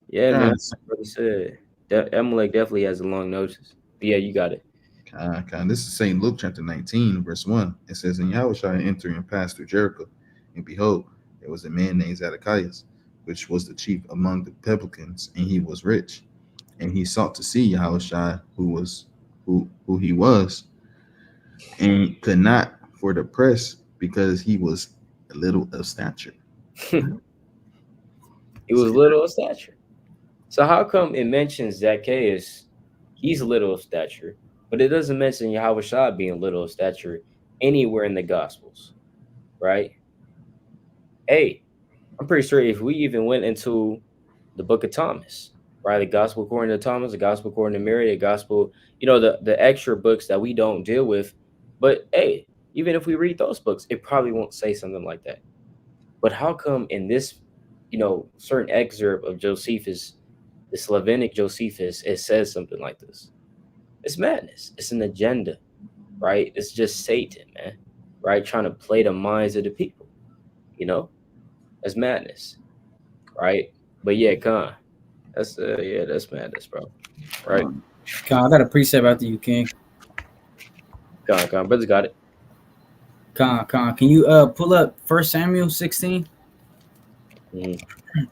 Yeah, man. Guys, Like he said, Amalek definitely has a long noses. But yeah, you got it. This is St. Luke chapter 19, verse 1. It says, "And Yahushua entered and passed through Jericho, and behold, there was a man named Zacchaeus, which was the chief among the publicans, and he was rich. And he sought to see Yahushua, who he was, and could not for the press, because he was little of stature." He was little of stature. So how come it mentions Zacchaeus? He's little of stature, but it doesn't mention Yahweh being little of stature anywhere in the Gospels, right? Hey, I'm pretty sure if we even went into the book of Thomas, right? The Gospel according to Thomas, the Gospel according to Mary, the Gospel, the extra books that we don't deal with. But hey, even if we read those books, it probably won't say something like that. But how come in this, certain excerpt of Josephus, the Slavonic Josephus, it says something like this? It's madness. It's an agenda, right? It's just Satan, man, right? Trying to play the minds of the people, That's madness, right? But yeah, that's madness, bro. Right? Con, I got a precept after you, King. Brothers got it. Con, can you pull up 1 Samuel 16? Mm-hmm.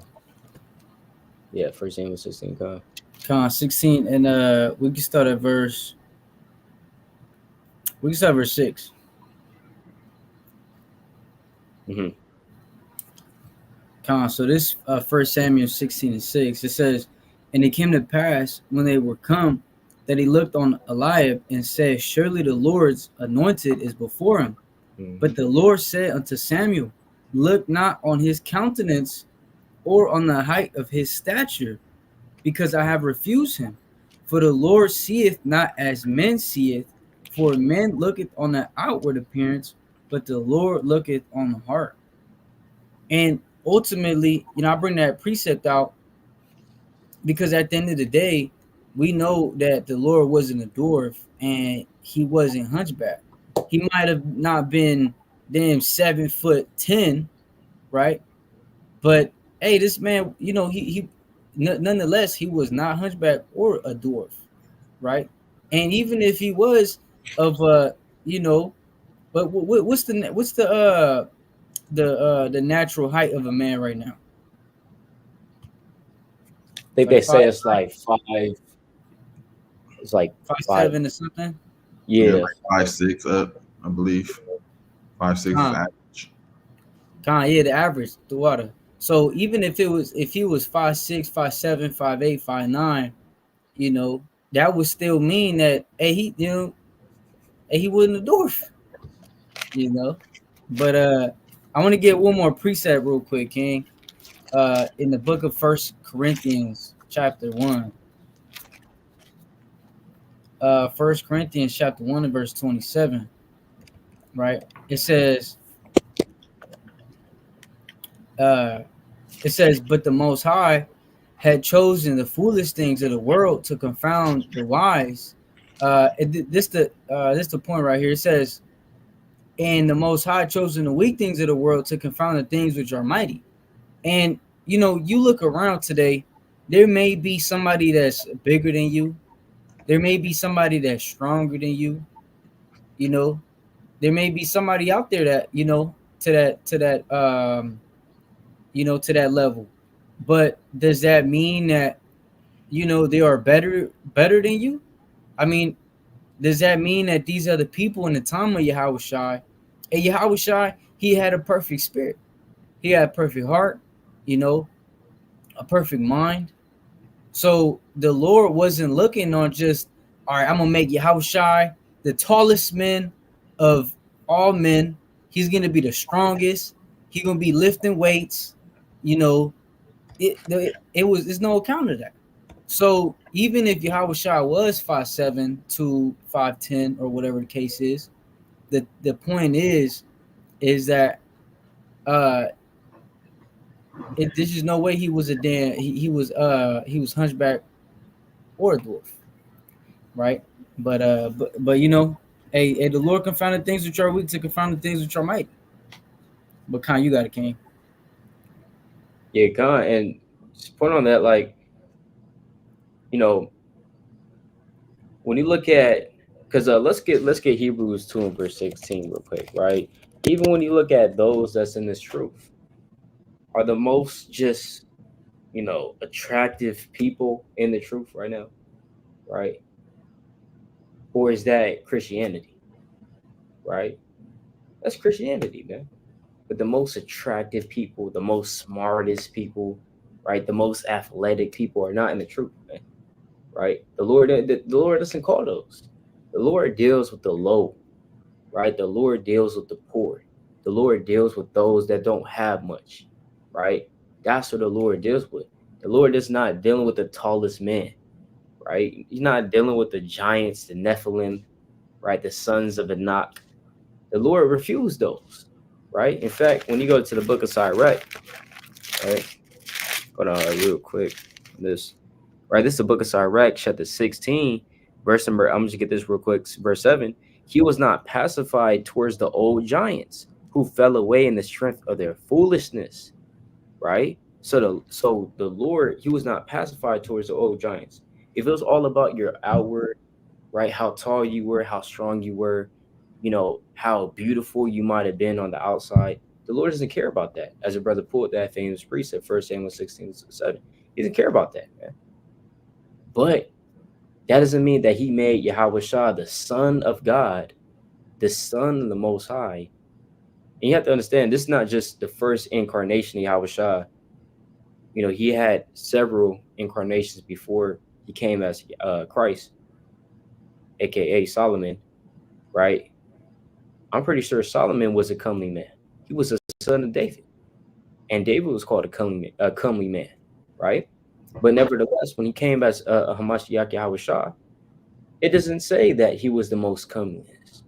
Yeah, 1 Samuel 16. Con 16, and we can start at verse 6. Mm-hmm. Con, so this 1 Samuel 16 and 6, it says, "And it came to pass when they were come that he looked on Eliab and said, Surely the Lord's anointed is before him. Mm-hmm. But the Lord said unto Samuel, Look not on his countenance or on the height of his stature, because I have refused him. For the Lord seeth not as men seeth, for men looketh on the outward appearance, but the Lord looketh on the heart." And ultimately, I bring that precept out because at the end of the day, we know that the Lord wasn't a dwarf and he wasn't hunchback. He might have not been damn 7'10", right? But hey, this man, he nonetheless, he was not hunchback or a dwarf, right? And even if he was of but what's the the natural height of a man right now? I think Like they five say it's like 5. It's like five 5. seven or something? Yeah, Yeah. like 5'6" up, I believe. 5'6" is Huh. average. Yeah, the average, the water. So even if he was 5'6", 5'7", 5'8", 5'9", you know, that would still mean that he wasn't a dwarf, you know. But I want to get one more precept real quick, King. In the book of First Corinthians, chapter 1. First Corinthians chapter 1 and verse 27, right? It says, uh, but the Most High had chosen the foolish things of the world to confound the wise. This the point right here. It says, and the Most High chosen the weak things of the world to confound the things which are mighty. And you look around today, there may be somebody that's bigger than you. There may be somebody that's stronger than you. You know, there may be somebody out there that to that level. But does that mean that they are better than you? I mean, does that mean that these are the people in the time of Yahweh Shai? And Yahweh Shai, he had a perfect spirit. He had a perfect heart, a perfect mind. So the Lord wasn't looking on just, all right, I'm gonna make Yahweh Shai the tallest man of all men. He's gonna be the strongest. He's gonna be lifting weights. You know, there's no account of that. So even if Yahweh Shai was 5'7" to 5'10" or whatever the case is, the point is that this is no way he was a damn he was hunchback or a dwarf, right? But hey, the Lord confounded things which are weak to confound the things which are mighty. But Khan, you got it, King. Yeah, Con, and just point on that, like, when you look at, because let's get Hebrews 2 and verse 16 real quick, right? Even when you look at those that's in this truth, are the most just attractive people in the truth right now, right? Or is that Christianity, right? That's Christianity, man. But the most attractive people, the most smartest people, right? The most athletic people are not in the truth, man. Right? The Lord doesn't call those. The Lord deals with the low, right? The Lord deals with the poor. The Lord deals with those that don't have much, right? That's what the Lord deals with. The Lord is not dealing with the tallest man, right? He's not dealing with the giants, the Nephilim, right? The sons of Enoch. The Lord refused those, right? In fact, when you go to the book of Sirach, right? Hold on real quick. This, right? This is the book of Sirach, chapter 16, verse number, I'm just get this real quick, verse 7. He was not pacified towards the old giants who fell away in the strength of their foolishness, right? So the Lord, he was not pacified towards the old giants. If it was all about your outward, right, how tall you were, how strong you were, how beautiful you might have been on the outside, the Lord doesn't care about that. As a brother pulled that famous precept, 1 Samuel 16:7. He doesn't care about that, man. But that doesn't mean that he made Yahweh Shah the Son of God, the Son of the Most High. And you have to understand, this is not just the first incarnation of Yahweh Shah. He had several incarnations before he came as Christ, aka Solomon, right? I'm pretty sure Solomon was a comely man. He was a son of David, and David was called a comely man, right? But nevertheless, when he came as a Hamashiach Yahweh Shah, it doesn't say that he was the most comeliest.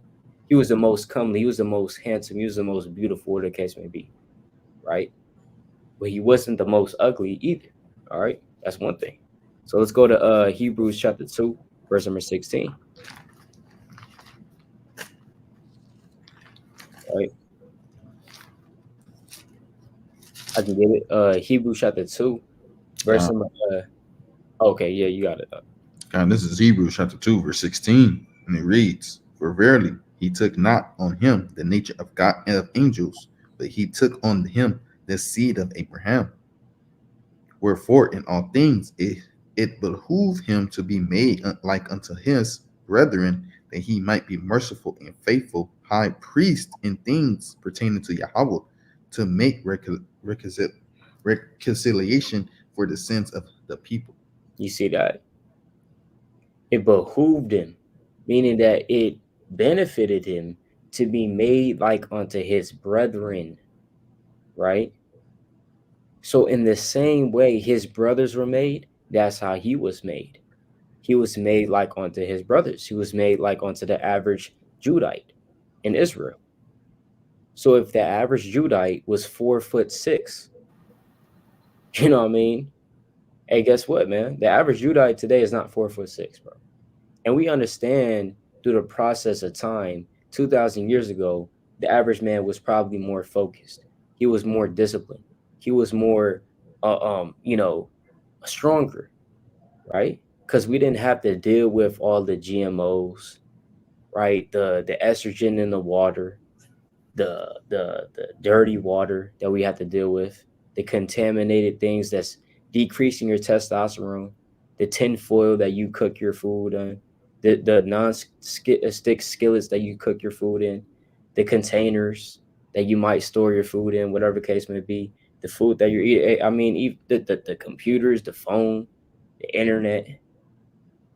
He was the most comely. He was the most handsome. He was the most beautiful, whatever the case may be, right? But he wasn't the most ugly either. All right, that's one thing. So let's go to Hebrews chapter 2, verse number 16. All right, I can get it. Hebrews chapter 2, verse number. Okay, yeah, you got it. God, this is Hebrews chapter 2, verse 16, and it reads, "For verily he took not on him the nature of God and of angels, but he took on him the seed of Abraham. Wherefore, in all things, it behooved him to be made like unto his brethren, that he might be merciful and faithful high priest in things pertaining to Yahweh, to make reconciliation for the sins of the people. You see that? It behooved him, meaning that it benefited him to be made like unto his brethren, right? So, in the same way his brothers were made, that's how he was made. He was made like unto his brothers. He was made like unto the average Judite in Israel. So, if the average Judite was 4'6", you know what I mean? Hey, guess what, man? The average Judite today is not 4'6", bro. And we understand through the process of time, 2,000 years ago, the average man was probably more focused. He was more disciplined. He was more, stronger, right? Because we didn't have to deal with all the GMOs, right? The estrogen in the water, the dirty water that we have to deal with, the contaminated things that's decreasing your testosterone, the tin foil that you cook your food in, the non-stick skillets that you cook your food in, the containers that you might store your food in, whatever the case may be, the food that you're eating. I mean, even the computers, the phone, the internet,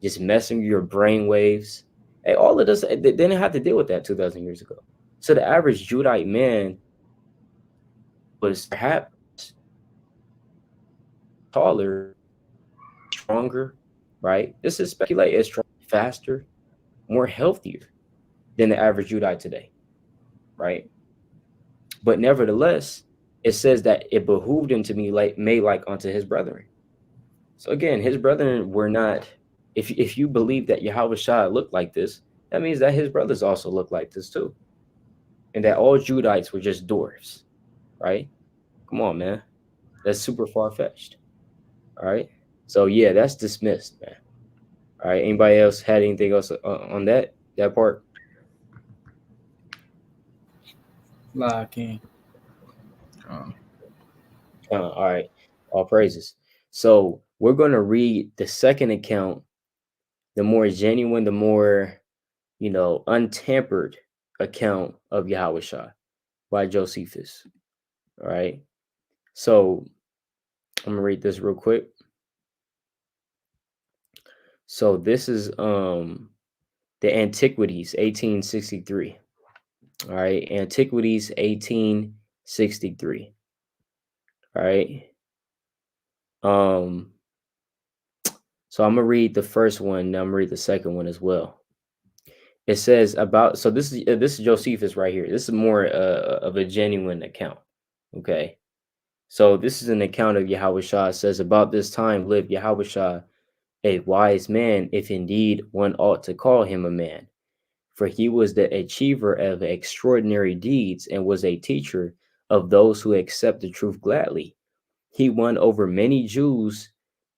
just messing with your brain waves. Hey, all of this, they didn't have to deal with that 2,000 years ago. So the average Judite man was perhaps taller, stronger, right? This is speculate, is stronger, faster, more healthier than the average Judite today, right? But nevertheless, it says that it behooved him to be like made like unto his brethren. So again, his brethren were not. If you believe that Yahweh Shai looked like this, that means that his brothers also look like this too, and that all Judites were just dwarfs, right? Come on, man. That's super far fetched. All right. So yeah, that's dismissed, man. All right. Anybody else had anything else on that part? Locking. Um, All right. All praises. So we're going to read the second account, the more genuine, the more untampered account of Yahweh Shah by Josephus. All right. So I'm gonna read this real quick. So this is the Antiquities 1863. All right, Antiquities 1863. All right. Um, so I'm gonna read the first one, now I'm gonna read the second one as well. It says about, so this is Josephus right here. This is more of a genuine account. Okay. So this is an account of Yahweh Shah. It says, about this time lived Yahweh Shah, a wise man, if indeed one ought to call him a man. For he was the achiever of extraordinary deeds and was a teacher of those who accept the truth gladly. He won over many Jews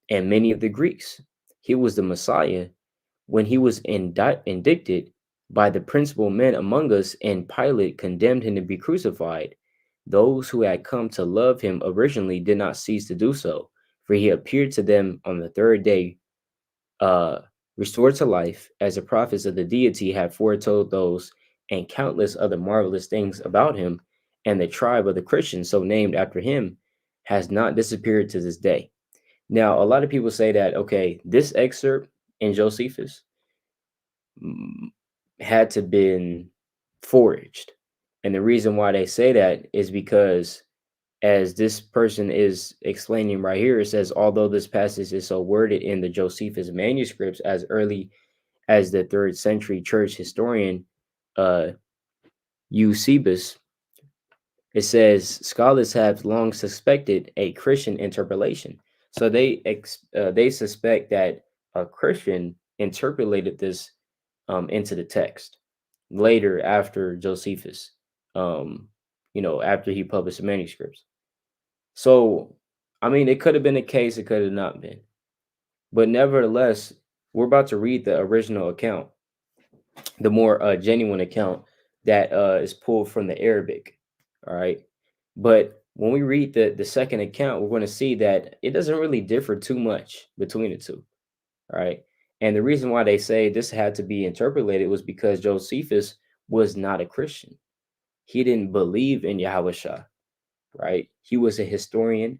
and many of the Greeks. He was the Messiah when he was indicted by the principal men among us, and Pilate condemned him to be crucified. Those who had come to love him originally did not cease to do so, for he appeared to them on the third day, uh, restored to life, as the prophets of the deity had foretold those and countless other marvelous things about him. And the tribe of the Christians, so named after him, has not disappeared to this day. Now, a lot of people say that, okay, this excerpt in Josephus had to been forged. And the reason why they say that is because, as this person is explaining right here, it says, although this passage is so worded in the Josephus manuscripts as early as the 3rd century church historian Eusebius, it says scholars have long suspected a Christian interpolation. So they suspect that a Christian interpolated this into the text later after Josephus, after he published the manuscripts. So, I mean, it could have been a case, it could have not been. But nevertheless, we're about to read the original account, the more genuine account that is pulled from the Arabic. All right. But when we read the second account, we're going to see that it doesn't really differ too much between the two. Right. And the reason why they say this had to be interpolated was because Josephus was not a Christian. He didn't believe in Yahweh, right? He was a historian,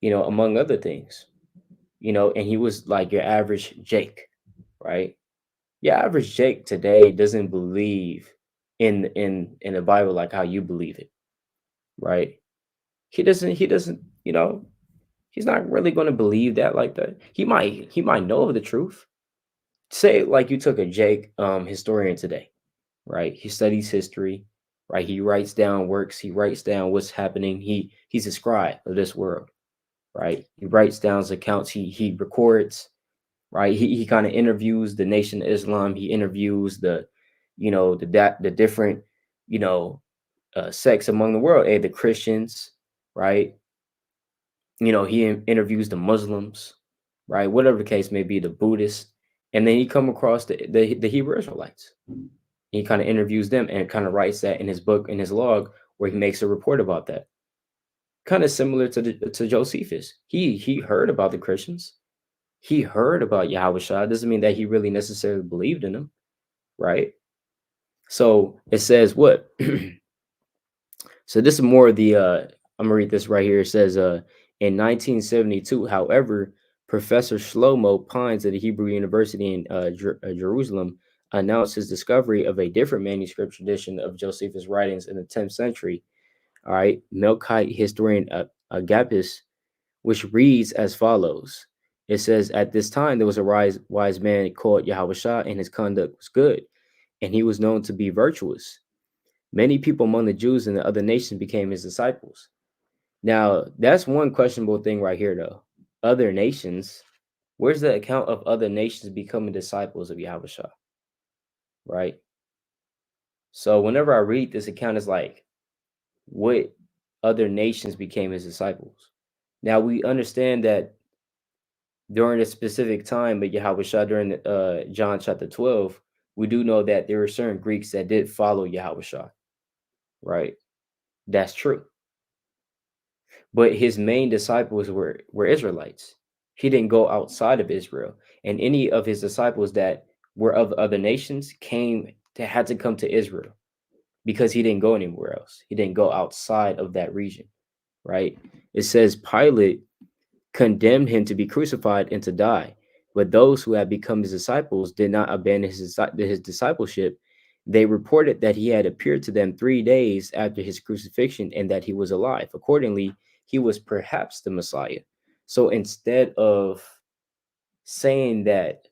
among other things, and he was like your average Jake, right? Your average Jake today doesn't believe in the Bible like how you believe it, right? He doesn't, he's not really going to believe that like that. He might know of the truth. Say like you took a Jake historian today, right? He studies history, right? He writes down works, he writes down what's happening. He's a scribe of this world, right? He writes down his accounts, he records, right? He kind of interviews the Nation of Islam, he interviews the different, sects among the world, the Christians, right? He interviews the Muslims, right? Whatever the case may be, the Buddhists, and then he come across the Hebrew Israelites. He kind of interviews them and kind of writes that in his book, in his log, where he makes a report about that. Kind of similar to Josephus. He heard about the Christians. He heard about Yahweh Shah. Doesn't mean that he really necessarily believed in them, right? So it says what? So this is more of the I'm gonna read this right here. It says in 1972, however, Professor Shlomo Pines of the Hebrew University in Jerusalem announced his discovery of a different manuscript tradition of Josephus' writings in the 10th century. All right, Melkite historian Agapus, which reads as follows. It says, at this time, there was a wise man called Yahweh, and his conduct was good, and he was known to be virtuous. Many people among the Jews and the other nations became his disciples. Now, that's one questionable thing right here, though. Other nations, where's the account of other nations becoming disciples of Yahweh, right? So whenever I read this account, it's like, what other nations became his disciples? Now, we understand that during a specific time of Yahweh during John chapter 12, we do know that there were certain Greeks that did follow Yahweh, right? That's true. But his main disciples were Israelites. He didn't go outside of Israel. And any of his disciples that were of other nations had to come to Israel because he didn't go anywhere else. He didn't go outside of that region, right? It says Pilate condemned him to be crucified and to die. But those who had become his disciples did not abandon his discipleship. They reported that he had appeared to them 3 days after his crucifixion and that he was alive. Accordingly, he was perhaps the Messiah. So instead of saying that,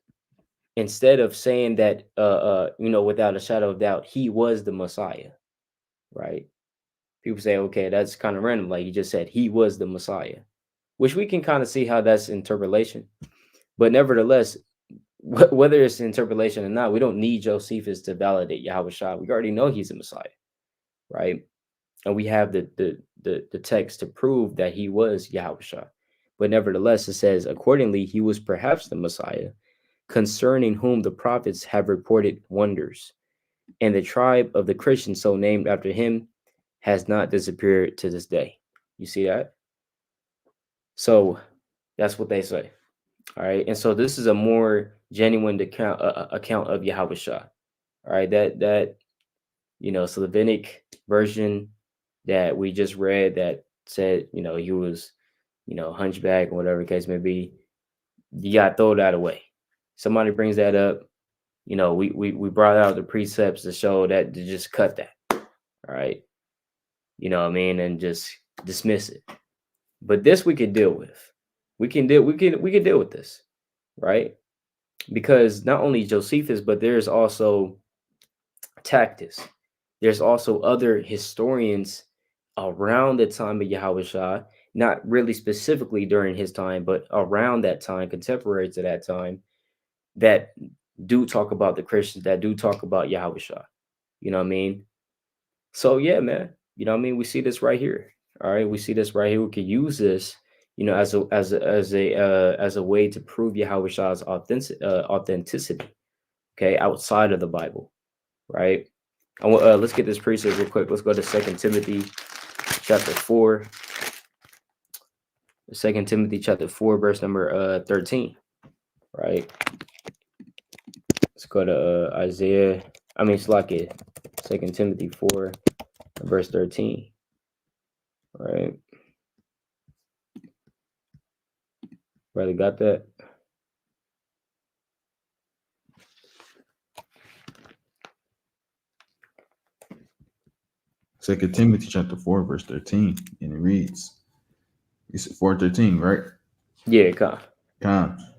without a shadow of doubt, he was the Messiah, right? People say, okay, that's kind of random. Like you just said, he was the Messiah, which we can kind of see how that's interpolation. But nevertheless, whether it's interpolation or not, we don't need Josephus to validate Yahweh Shah. We already know he's the Messiah, right? And we have the text to prove that he was Yahweh Shah. But nevertheless, it says, accordingly, he was perhaps the Messiah, concerning whom the prophets have reported wonders. And the tribe of the Christians, so named after him, has not disappeared to this day. You see that? So that's what they say. All right. And so this is a more genuine account of Yahweh Shah. All right. That Slavonic version that we just read that said, he was, hunchback or whatever the case may be, you got to throw that away. Somebody brings that up, we brought out the precepts to show that, to just cut that. All right. You know what I mean? And just dismiss it. But this we could deal with. We can deal with this, right? Because not only Josephus, but there's also Tacitus. There's also other historians around the time of Yahweh Shah, not really specifically during his time, but around that time, contemporary to that time, that do talk about the Christians, that do talk about Yahweh Shah. You know what I mean? So yeah, man. You know what I mean? We see this right here. All right, we see this right here. We could use this, as a way to prove Yahweh Shah's authenticity. Okay, outside of the Bible, right? Let's get this precept real quick. Let's go to 2 Timothy chapter 4. 2 Timothy chapter 4, verse number 13. Right. Let's go to Isaiah. I mean, it's like it. 2 Timothy 4, verse 13. Right. Brother, got that? Second Timothy chapter 4, verse 13, and it reads, it's 4:13, right? Yeah, come.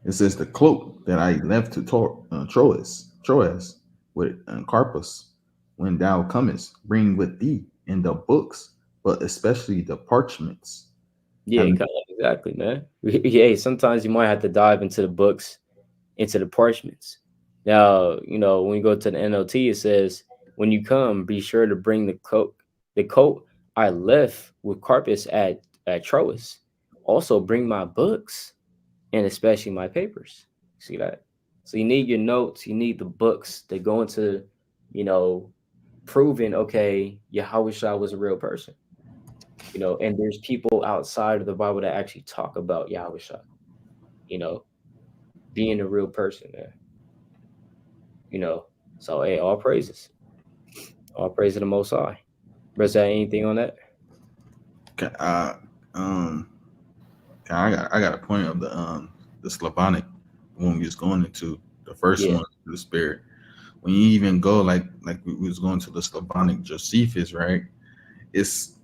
It says, the cloak that I left to Troas with Carpus, when thou comest, bring with thee in the books, but especially the parchments. Yeah, Having- come. Exactly, man. Yeah, sometimes you might have to dive into the books, into the parchments. Now, when you go to the NLT, it says, when you come, be sure to bring the coat. The coat I left with Carpus at Troas. Also bring my books and especially my papers. See that? So you need your notes, you need the books that go into, proving, okay, Yahushua was a real person. And there's people outside of the Bible that actually talk about Yahushua, being a real person, man. So hey, all praises. All praise to the Most High. Brother, anything on that? um, I got a point of the Slavonic when we was going into the first Yeah. one, the spirit. When you even go like we was going to the Slavonic Josephus, right? It's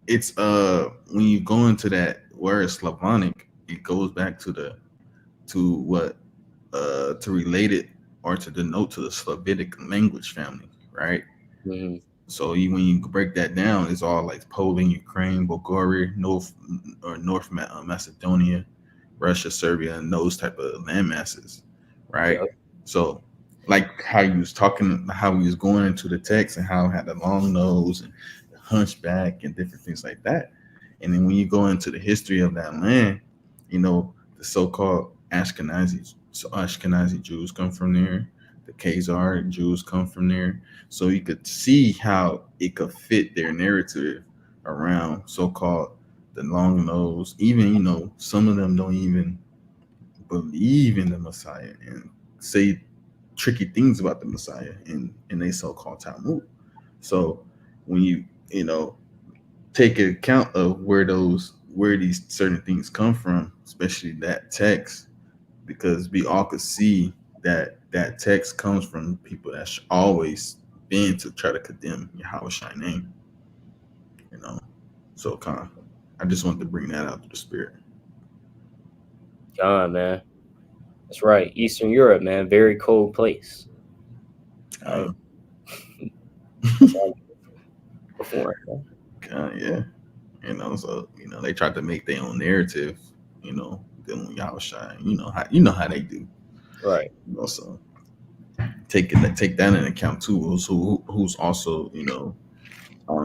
when you go into that word Slavonic, it goes back to what to relate it or to denote to the Slavic language family, right? Mm-hmm. So when you break that down, it's all like Poland, Ukraine, Bulgaria, North Macedonia, Russia, Serbia, and those type of land masses, right? Yep. So like how you was talking, how he was going into the text and how it had the long nose and the hunchback and different things like that. And then when you go into the history of that land, the so-called Ashkenazi Jews come from there. The Khazar Jews come from there. So you could see how it could fit their narrative around so-called the long nose. Even, some of them don't even believe in the Messiah and say tricky things about the Messiah in they so-called Talmud. So when you take account of where these certain things come from, especially that text, because we all could see that text comes from people that's always been to try to condemn Yahweh's name. So I just wanted to bring that out to the spirit. God, man. That's right. Eastern Europe, man. Very cold place. Right. That's all before. Yeah. So they tried to make their own narrative, dealing with Yahweh. How they do. Right. So take that in account too. Who's also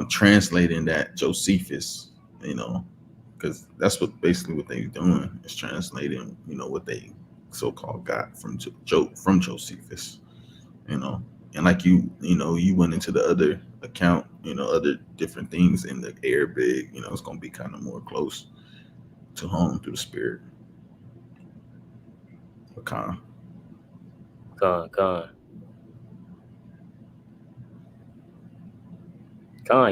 translating that Josephus, because that's basically what they're doing is translating, what they so-called got from from Josephus, and like you went into the other account, other different things in the Arabic, it's gonna be kind of more close to home through the spirit. Con.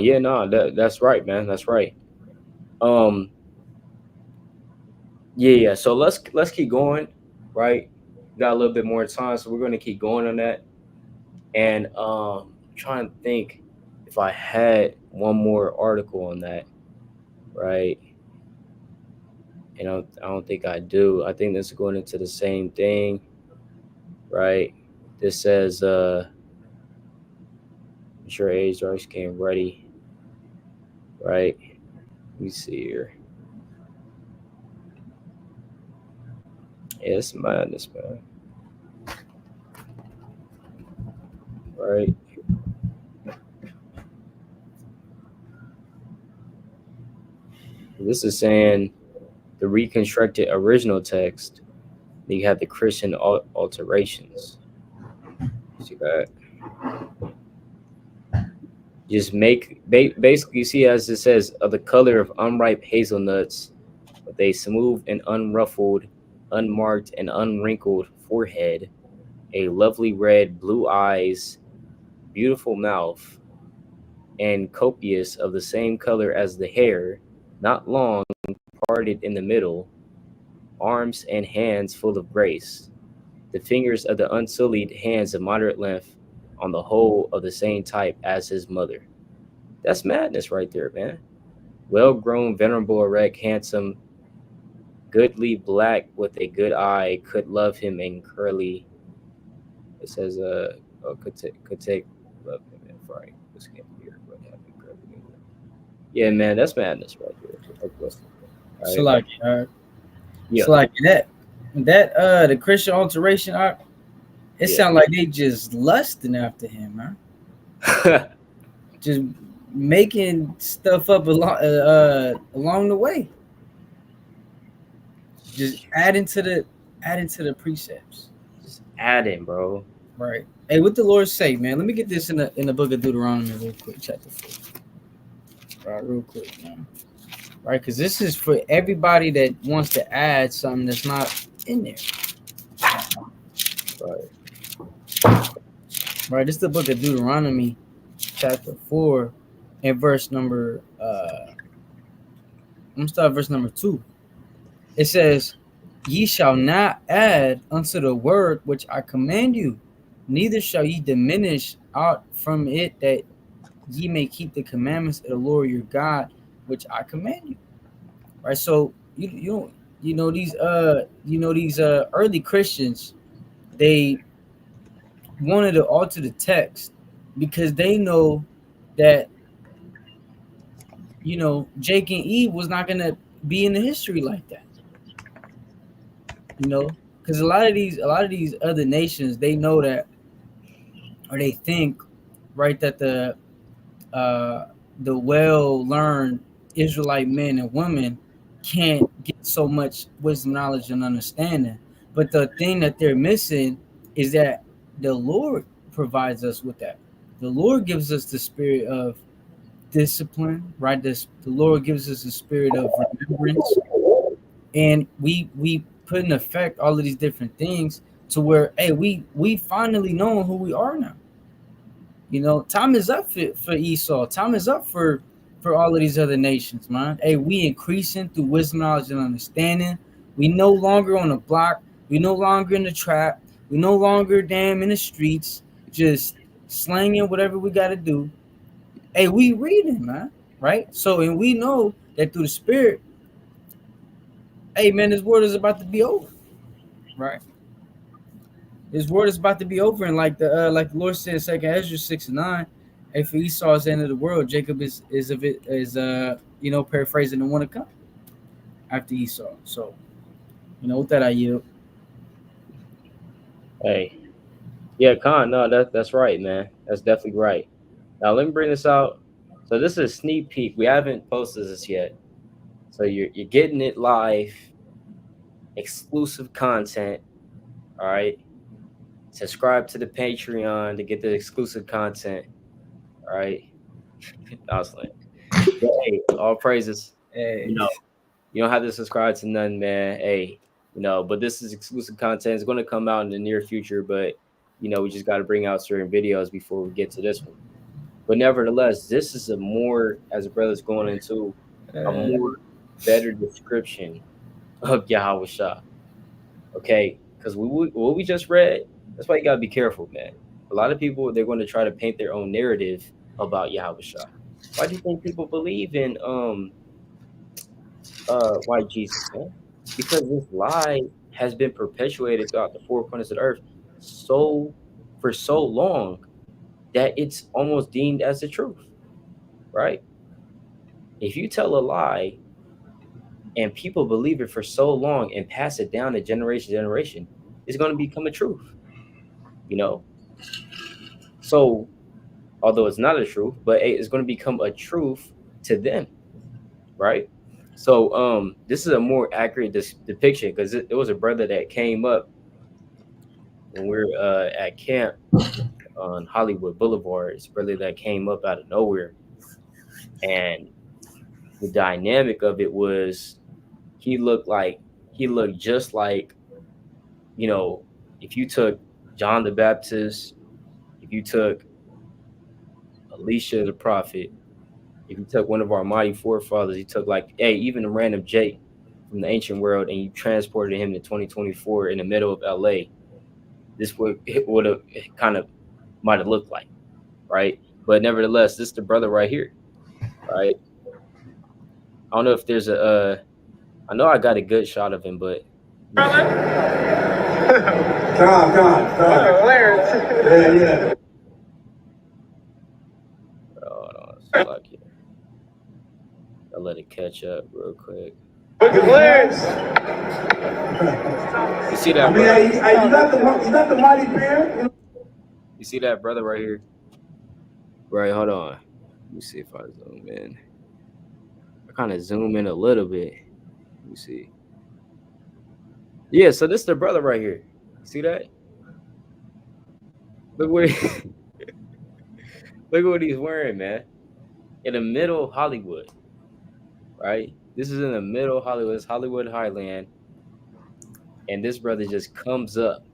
Yeah, no, that's right, man. That's right. Yeah. So let's keep going, right? Got a little bit more time, so we're gonna keep going on that. And trying to think if I had one more article on that, right? And I don't think I do. I think this is going into the same thing, right? This says ensure age drugs came ready, right? Let me see here. Yeah, it's madness, man. Right. This is saying the reconstructed original text. Then you have the Christian alterations. See that? Just make basically, you see, as it says, of the color of unripe hazelnuts, with a smooth and unruffled, unmarked and unwrinkled forehead, a lovely red blue eyes, beautiful mouth, and copious of the same color as the hair, not long, parted in the middle, arms and hands full of grace, the fingers of the unsullied hands of moderate length, on the whole of the same type as his mother. That's madness right there, man. Well grown, venerable, erect, handsome, goodly, black, with a good eye, could love him and curly. It says, oh, could take love him and fry. This can't be here, but have him curly. Yeah, man, that's madness right there. Okay. So All right. like, Yeah. so like the Christian alteration, it Yeah. sounds like they just lusting after him, man. Just making stuff up along the way. Just adding to the precepts. Just add in, bro. Right. Hey, what the Lord say, man? Let me get this in the book of Deuteronomy real quick, chapter 4. Right, real quick, man. Right, because this is for everybody that wants to add something that's not in there. Right, this is the book of Deuteronomy, chapter 4, and verse number I'm gonna start verse number 2. It says, "Ye shall not add unto the word which I command you, neither shall ye diminish out from it, that ye may keep the commandments of the Lord your God, which I command you." Right. So these early Christians, they wanted to alter the text because they know that Jake and Eve was not gonna be in the history like that. Because a lot of these other nations, they know that, or they think, right, that the well-learned Israelite men and women can't get so much wisdom, knowledge, and understanding. But the thing that they're missing is that the Lord provides us with that. The Lord gives us the spirit of discipline, right? The Lord gives us the spirit of remembrance, and we put in effect all of these different things to where, hey, we finally know who we are now. Time is up for Esau. Time is up for all of these other nations, man. Hey, we increasing through wisdom, knowledge, and understanding. We no longer on the block. We no longer in the trap. We no longer damn in the streets, just slanging whatever we got to do. Hey, we reading, man, right? So, and we know that through the Spirit, hey, man, this word is about to be over, right? This word is about to be over, and like the Lord said in 2 Ezra 6:9, hey, for Esau is the end of the world. Jacob is paraphrasing, the one to come after Esau. So, with that I yield. Hey, yeah, Khan. No, that's right, man. That's definitely right. Now let me bring this out. So this is a sneak peek. We haven't posted this yet, so you're getting it live, exclusive content. All right. Subscribe to the Patreon to get the exclusive content. All right. Awesome. But hey, all praises. Hey. You don't have to subscribe to none, man. Hey, but this is exclusive content. It's going to come out in the near future, but we just got to bring out certain videos before we get to this one. But nevertheless, this is a more, as the brother's going into, a more better description of Yahweh Shah. Okay, because what we just read, that's why you gotta be careful, man. A lot of people, they're going to try to paint their own narrative about Yahweh Shah. Why do you think people believe in white Jesus, man? Because this lie has been perpetuated throughout the four corners of the earth for so long that it's almost deemed as the truth, right? If you tell a lie and people believe it for so long and pass it down to generation to generation, it's going to become a truth, So, although it's not a truth, but it's going to become a truth to them, right? So, this is a more accurate depiction because it was a brother that came up when we were at camp, on Hollywood Boulevard. It's a brother that came up out of nowhere, and the dynamic of it was he looked just like, you know, if you took John the Baptist, if you took Elisha the prophet, if you took one of our mighty forefathers, you took like, hey, even a random Jake from the ancient world, and you transported him to 2024 in the middle of LA, this would have kind of might have looked like, right? But nevertheless, this is the brother right here, right? I don't know if there's I know I got a good shot of him, but Come. Clarence. Yeah. hold on, so like, I'll let it catch up real quick. Clarence. You see that, brother? You got the mighty bear. You see that brother right here? Right, hold on. Let me see if I zoom in. I kind of zoom in a little bit. Let me see. Yeah, so this is the brother right here. See that? Look where look what he's wearing, man. In the middle of Hollywood, right? This is in the middle of Hollywood. It's Hollywood Highland. And this brother just comes up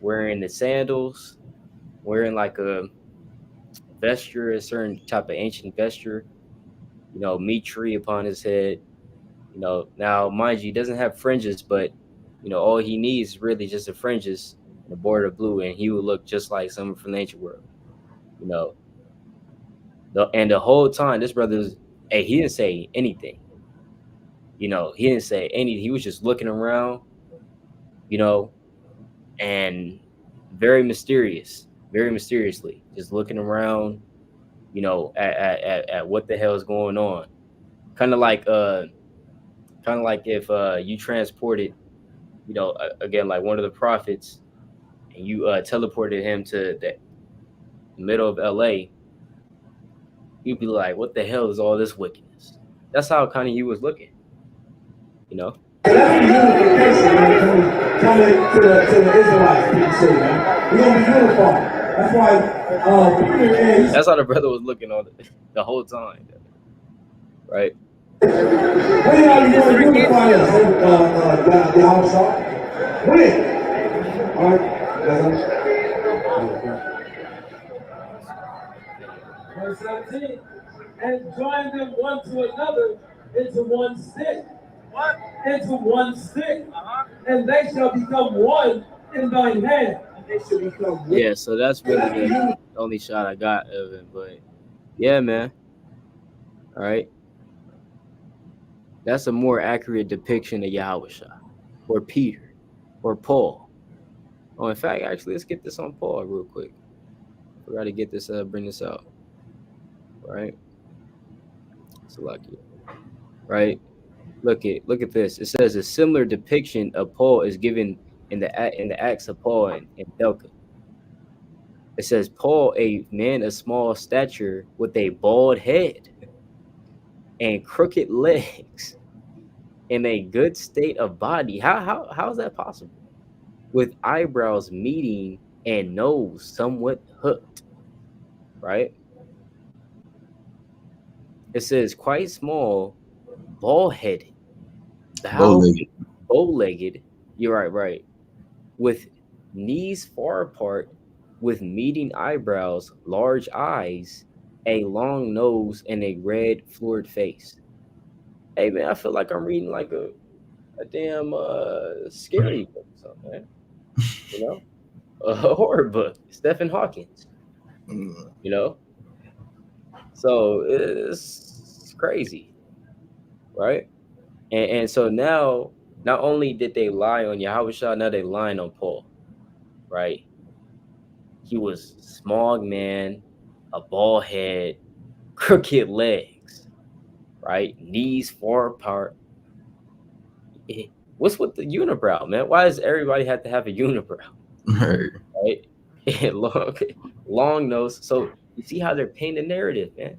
wearing the sandals, wearing like a vesture, a certain type of ancient vesture, you know, meat tree upon his head. You know, now, mind you, he doesn't have fringes, but, you know, all he needs is really just the fringes and the border of blue, and he would look just like someone from the ancient world, you know. And the whole time, this brother's, hey, he didn't say anything. You know, he didn't say anything. He was just looking around, you know, and very mysteriously, just looking around, you know, at what the hell is going on. Kind of like if you transported, you know, again, like one of the prophets, and you teleported him to the middle of LA, you'd be like, what the hell is all this wickedness? That's how kind of he was looking, you know. That's the unification, man, coming to the Israelites, people say, man. We're going to be unified. That's why Peter is. That's how the brother was looking on the whole time, right? When are you going to unify us, the house? When? All right. Verse 17. And join them one to another into one stick. What? Into one stick. And they shall become one in thine hand. They shall become one. Yeah, so that's really the only shot I got of him. But yeah, man. All right. That's a more accurate depiction of Yahushua or Peter or Paul. Oh, in fact, actually, let's get this on Paul real quick. Forgot to get this, bring this out. Right. Select it. Right. Look at this. It says a similar depiction of Paul is given in the Acts of Paul and Delca. It says Paul, a man of small stature with a bald head and crooked legs in a good state of body. How is that possible? With eyebrows meeting and nose somewhat hooked, right? It says quite small, bald-headed, bow-legged. You're right. With knees far apart, with meeting eyebrows, large eyes, a long nose, and a red, florid face. Hey, man, I feel like I'm reading like a damn scary book or something, man. You know? A horror book. Stephen Hawkins. You know? So it's crazy, right? And so now, not only did they lie on Yahushua, now they lying on Paul, right? He was a small man, a bald head, crooked legs, right? Knees far apart. What's with the unibrow, man? Why does everybody have to have a unibrow? Right? long nose. So you see how they're painting the narrative, man.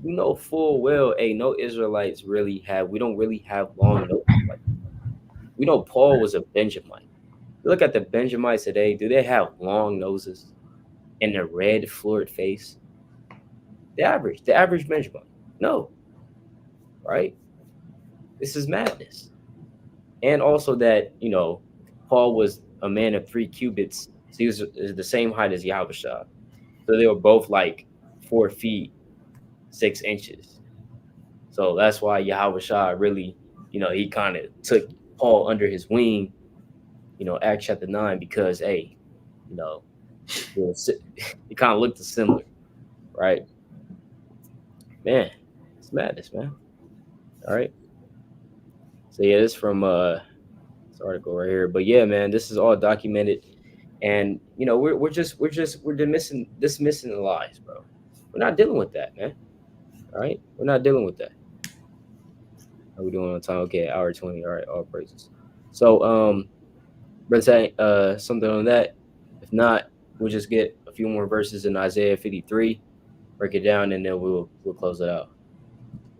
You know full well, no Israelites we don't really have long noses. Like, we know Paul was a Benjamite. You look at the Benjamites today, do they have long noses? and a red florid face? The average Benjamin. No, right? This is madness. And also that, Paul was a man of 3 cubits. So he was the same height as Yahushua. So they were both like 4 feet, 6 inches. So that's why Yahushua really, he kind of took Paul under his wing, Acts chapter 9, because, hey, it kind of looked similar, right? Man, it's madness, man. All right. So yeah, this from this article right here. But yeah, man, this is all documented, and we're dismissing the lies, bro. We're not dealing with that, man. All right, we're not dealing with that. How we doing on time? Okay, hour 20. All right, all praises. So brother, say something on that. If not, we'll just get a few more verses in Isaiah 53, break it down, and then we'll close it out.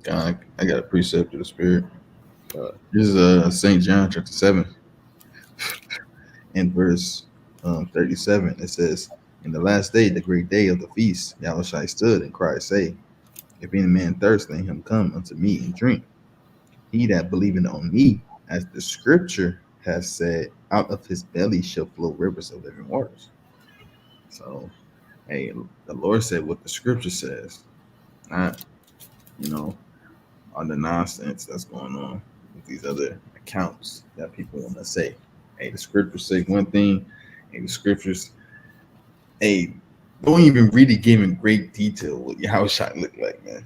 God, I got a precept of the Spirit. This is St. John chapter 7 and verse 37. It says, "In the last day, the great day of the feast, Yahushua stood and cried, say, If any man thirst, let him come unto me and drink. He that believeth on me, as the scripture has said, out of his belly shall flow rivers of living waters." So, hey, the Lord said what the scripture says, not, all the nonsense that's going on with these other accounts that people want to say. Hey, the scriptures say one thing, and the scriptures, hey, don't even really give in great detail what your house shot look like, man.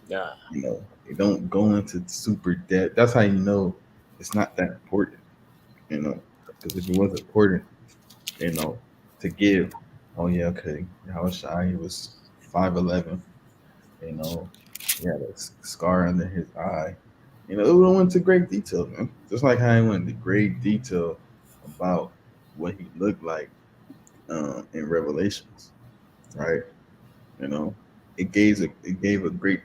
Yeah. They don't go into super depth. That's how you know it's not that important, because if it was important, to give, oh yeah, okay, how shy he was 5'11", he had a scar under his eye. It went into great detail, man. Just like how he went into great detail about what he looked like in Revelations, right? It gave a great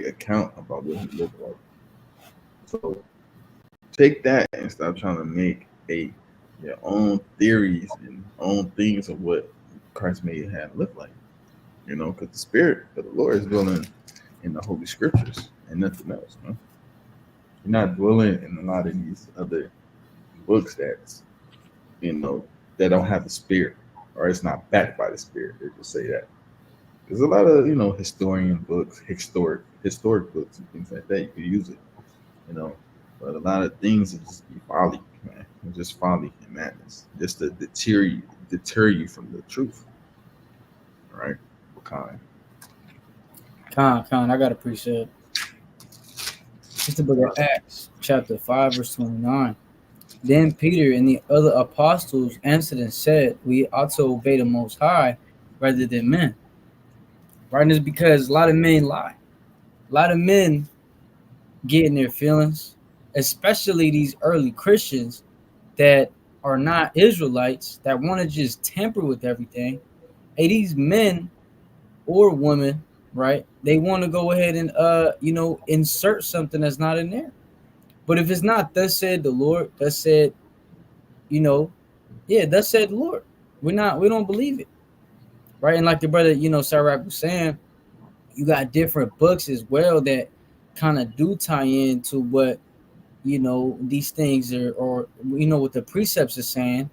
account about what he looked like. So take that and stop trying to make your own theories and own things of what Christ made him look like. Because the Spirit of the Lord is dwelling in the Holy Scriptures and nothing else, man. You're not dwelling in a lot of these other books that don't have the Spirit, or it's not backed by the Spirit. They just say that. There's a lot of historian books, historic books and things like that. You can use it, but a lot of things are just be folly, man. It's just folly and madness, just to deter you from the truth, right? Kind. Con, I got a precept. It's the book of Acts, chapter 5, verse 29. Then Peter and the other apostles answered and said, We ought to obey the Most High rather than men. Right? And it's because a lot of men lie. A lot of men get in their feelings, especially these early Christians that are not Israelites, that want to just tamper with everything. Hey, these men or women, right? They want to go ahead and insert something that's not in there. But if it's not, thus said the Lord, thus said, thus said the Lord. We don't believe it. Right. And like the brother, Sirach was saying, you got different books as well that kind of do tie into what, these things are, or, what the precepts are saying.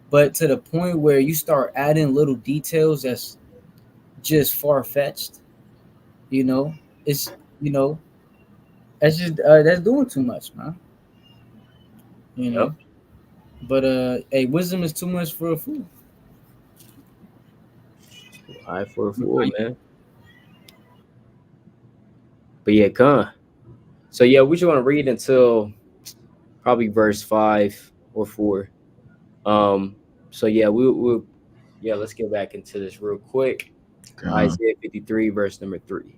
But to the point where you start adding little details that's just far-fetched, it's, that's just, that's doing too much, man. Yep. But hey, wisdom is too much for a fool. All right, for a fool, man. But yeah, Con. So yeah, we just want to read until probably verse 5 or 4. So yeah, we'll let's get back into this real quick. Isaiah 53, verse number 3.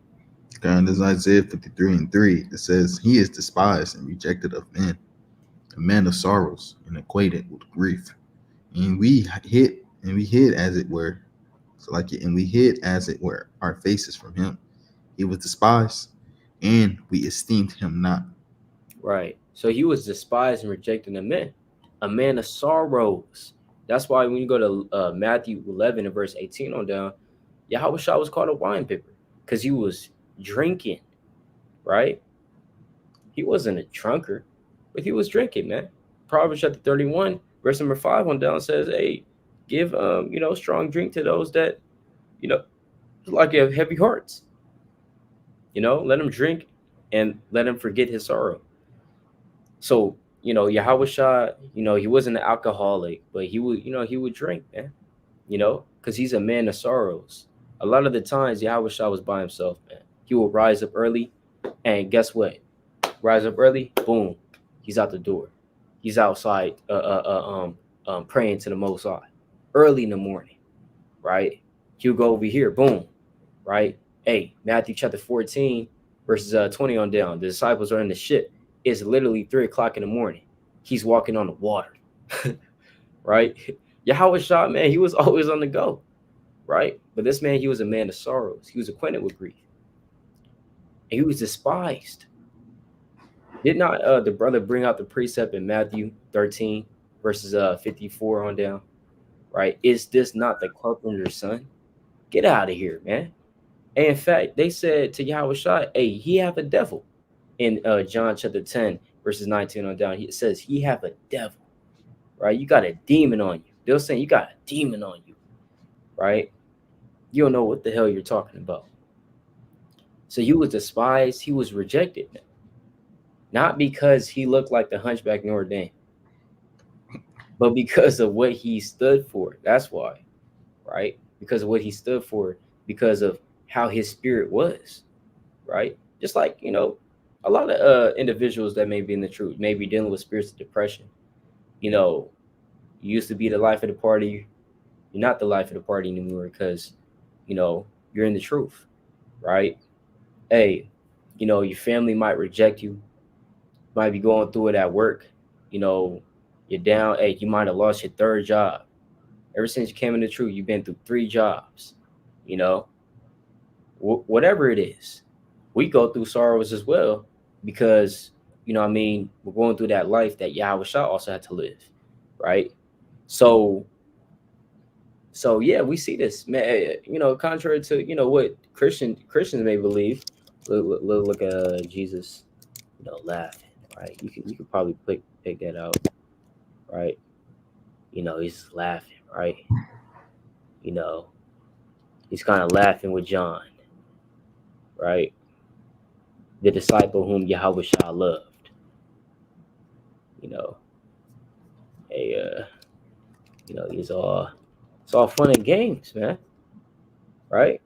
God, this is Isaiah 53 and 3. It says, He is despised and rejected of men, a man of sorrows and acquainted with grief. And we hid as it were. And we hid as it were our faces from him. He was despised, and we esteemed him not. Right. So he was despised and rejected of men, a man of sorrows That's why when you go to Matthew 11 and verse 18 on down, Yahushua was called a wine bibber because he was drinking, right? He wasn't a drunkard, but he was drinking, man. Proverbs chapter 31, verse number 5 on down says, hey, give strong drink to those that, like have heavy hearts. Let him drink and let him forget his sorrow. So, Yahushua, he wasn't an alcoholic, but he would drink, man, because he's a man of sorrows. A lot of the times, Yahushua was by himself, man. He will rise up early, and guess what? Rise up early, boom, he's out the door. He's outside, praying to the Most High, early in the morning, right? He'll go over here, boom, right? Hey, Matthew chapter 14, verses 20 on down. The disciples are in the ship. It's literally 3 o'clock in the morning. He's walking on the water, right? Yahushua, man, he was always on the go, right? But this man, he was a man of sorrows. He was acquainted with grief. And he was despised. Did not the brother bring out the precept in Matthew 13, verses 54 on down, right? Is this not the carpenter's son? Get out of here, man. And in fact, they said to Yahushua, hey, he have a devil. In John chapter 10, verses 19 on down, it says he have a devil, right? You got a demon on you. They're saying you got a demon on you, right? You don't know what the hell you're talking about. So he was despised. He was rejected, man. Not because he looked like the hunchback Notre Dame, but because of what he stood for. That's why, right? Because of what he stood for, because of how his spirit was, right? Just like, a lot of individuals that may be in the truth, may be dealing with spirits of depression. You used to be the life of the party. You're not the life of the party anymore because, you're in the truth, right? Hey, your family might reject you. Might be going through it at work. You're down. Hey, you might have lost your 3rd job. Ever since you came in the truth, you've been through 3 jobs. Whatever it is, we go through sorrows as well because, we're going through that life that Yahushua also had to live, right? So yeah, we see this, man, contrary to, what Christians may believe. Look at Jesus, laughing, right? You could probably pick that out, right? He's laughing, right? He's kind of laughing with John, right? The disciple whom Yahushua loved. It's all fun and games, man. Right?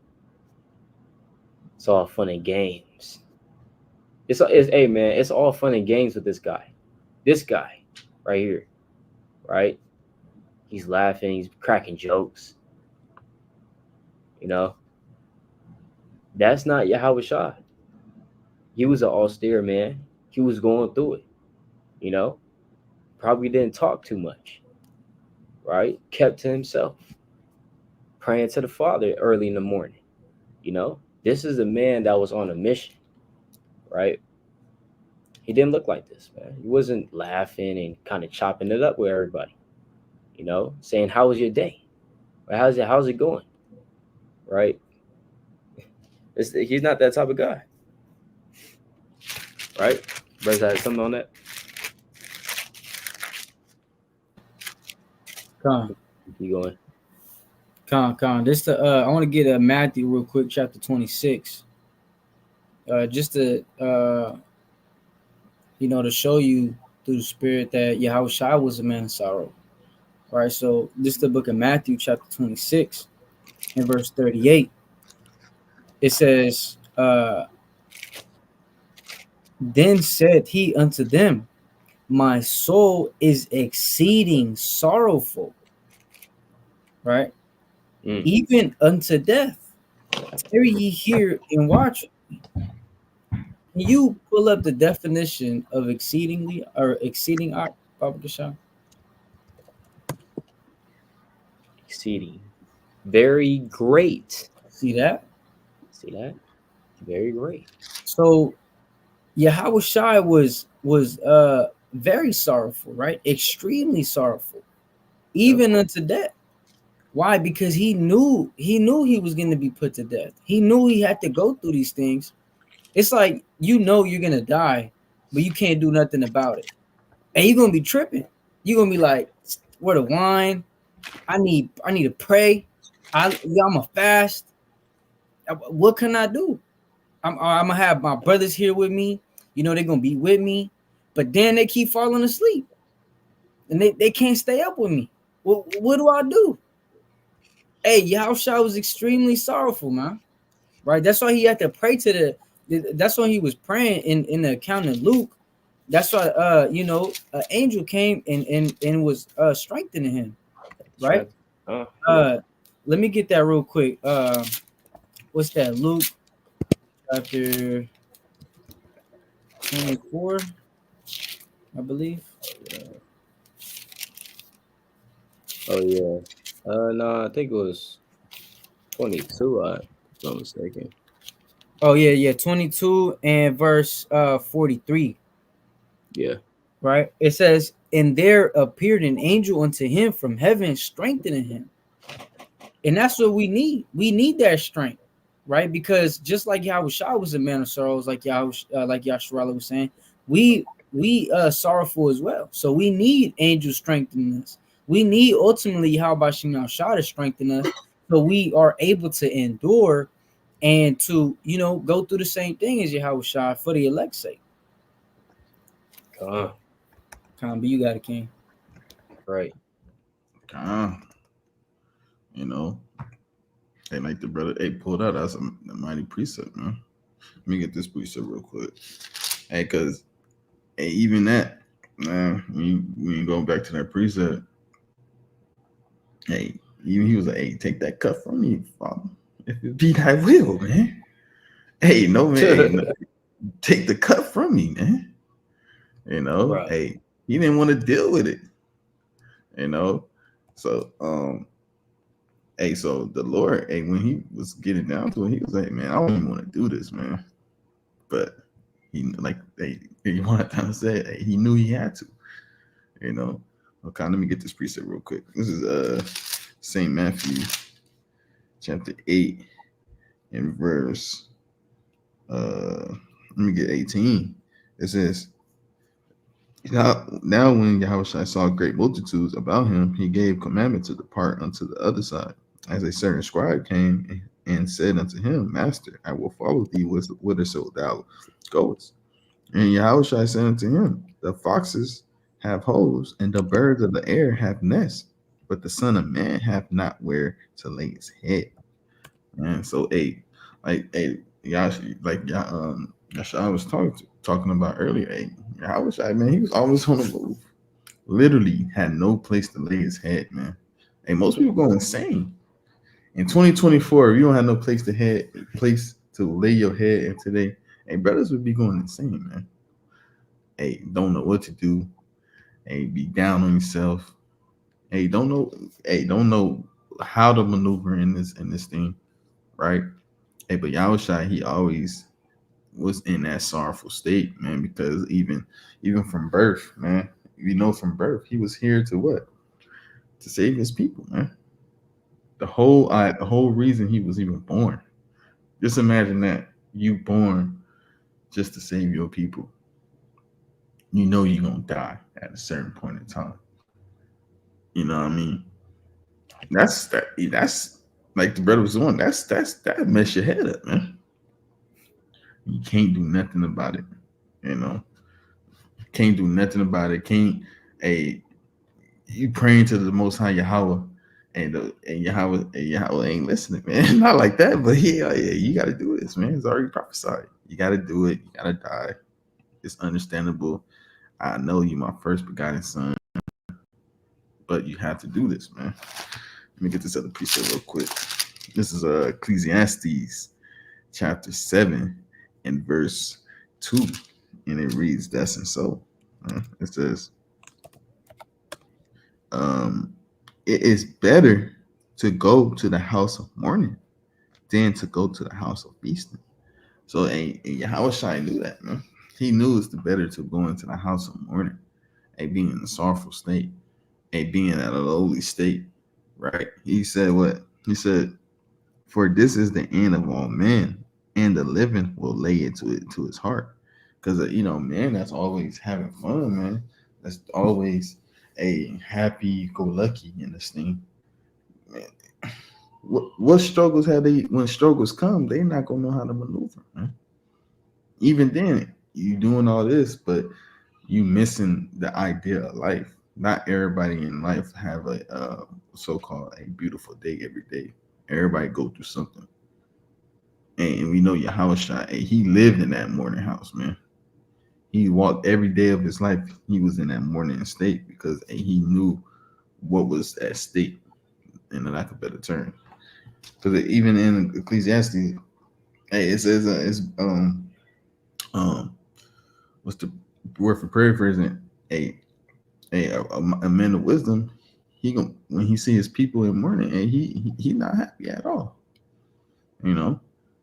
It's all fun and games. Hey man, it's all fun and games with this guy. This guy right here. Right? He's laughing, he's cracking jokes. That's not Yahushua. He was an austere man. He was going through it. Probably didn't talk too much. Right? Kept to himself. Praying to the Father early in the morning. This is a man that was on a mission. Right? He didn't look like this, man. He wasn't laughing and kind of chopping it up with everybody. Saying, how was your day? Or how's it going? Right? He's not that type of guy. Right? Brothers, have something on that? Keep going. Con. This I want to get a Matthew real quick, chapter 26. Just to to show you through the spirit that Yahushua was a man of sorrow. Right. So this is the book of Matthew, chapter 26, and verse 38. It says, then said he unto them, my soul is exceeding sorrowful. Right? Even unto death. Tarry ye here and watch. Can you pull up the definition of exceedingly or exceeding, Baba Gashan? Exceeding. Very great. See that? Very great. So Yahushua was very sorrowful, right? Extremely sorrowful. even unto death. Why? Because he knew he was going to be put to death. He knew he had to go through these things. It's like, you know, you're going to die, but you can't do nothing about it. And you're going to be tripping. You're going to be like, where the wine? I need to pray. I'm a fast. What can I do? I'm gonna have my brothers here with me. You know, they're gonna be with me, but then they keep falling asleep, and they can't stay up with me. What do I do? Hey, Yahushua was extremely sorrowful, man. Right? That's why he had to pray to that's why he was praying in the account of Luke. That's why you know, an angel came and was strengthening him. Right? Let me get that real quick. What's that? Luke chapter 24, I believe. Oh yeah. No, I think it was 22. If I'm not mistaken. Oh yeah, 22 and verse 43. Yeah. Right. It says, and there appeared an angel unto him from heaven, strengthening him. And that's what we need. We need that strength, right? Because just like Yahushua was a man of sorrows, like Yahshua was saying, we sorrowful as well. So we need angels strengthening us. We need ultimately Yahushua to strengthen us, so we are able to endure and to, you know, go through the same thing as Yahushua for the elect's sake. But you got it, King. Right. You know, hey, like the brother, hey, pulled out. That's a mighty precept, man. Let me get this precept real quick. Hey, cause hey, even that, man, when you go back to that precept, hey, even he was like, hey, take that cup from me, Father, if it be thy will, man. Hey, no, man, hey, no, take the cup from me, man. You know, Right. hey, he didn't want to deal with it. You know, so hey, so the Lord, hey, when he was getting down to it, he was like, man, I don't even want to do this, man. But he like he wanted to say, hey, he knew he had to. You know. Okay, let me get this precept real quick. This is St. Matthew chapter 8 and verse let me get 18. It says, now when Yahushua saw great multitudes about him, he gave commandment to depart unto the other side. As a certain scribe came and said unto him, Master, I will follow thee whithersoever thou goest. And Yahushua said unto him, the foxes have holes, and the birds of the air have nests, but the Son of Man hath not where to lay his head. And so, Yahshua was talking about earlier. Yahushua, man, he was always on the move. Literally had no place to lay his head, man. Hey, most people go insane. In 2024, if you don't have no place to lay your head in today, hey, brothers would be going insane, man. Hey, don't know what to do. Hey, be down on yourself. Hey, don't know how to maneuver in this thing, right? Hey, but Yahushua, he always was in that sorrowful state, man, because even from birth, man, from birth, he was here to what? To save his people, man. The whole reason he was even born. Just imagine that you born just to save your people. You know you're gonna die at a certain point in time. You know what I mean? That's like the brother was on. That mess your head up, man. You can't do nothing about it. You know, can't do nothing about it. You praying to the Most High Yahweh, and Yahweh ain't listening, man. Not like that, but yeah, you got to do this, man. It's already prophesied. You got to do it. You got to die. It's understandable. I know you, my first begotten son, but you have to do this, man. Let me get this other precept real quick. This is Ecclesiastes chapter 7 and verse 2, and it reads, "Thus and so." It says, "It is better to go to the house of mourning than to go to the house of feasting." So, and Yahushua knew that, man. He knew it's the better to go into the house of mourning, being in a sorrowful state, being at a lowly state, right? He said what? He said, "For this is the end of all men, and the living will lay into it to his heart." Because man, that's always having fun, man. That's always a happy-go-lucky in this thing. Man, what struggles have they? When struggles come, they're not gonna know how to maneuver, man. Even then, you doing all this, but you missing the idea of life. Not everybody in life have a so-called a beautiful day every day. Everybody go through something. And we know Yahushua, he lived in that mourning house, man. He walked every day of his life. He was in that mourning state because he knew what was at stake, in lack of a better term. Because even in Ecclesiastes, it says what's the word for prayer for isn't a man of wisdom. He gonna when he see his people in mourning, and he not happy at all.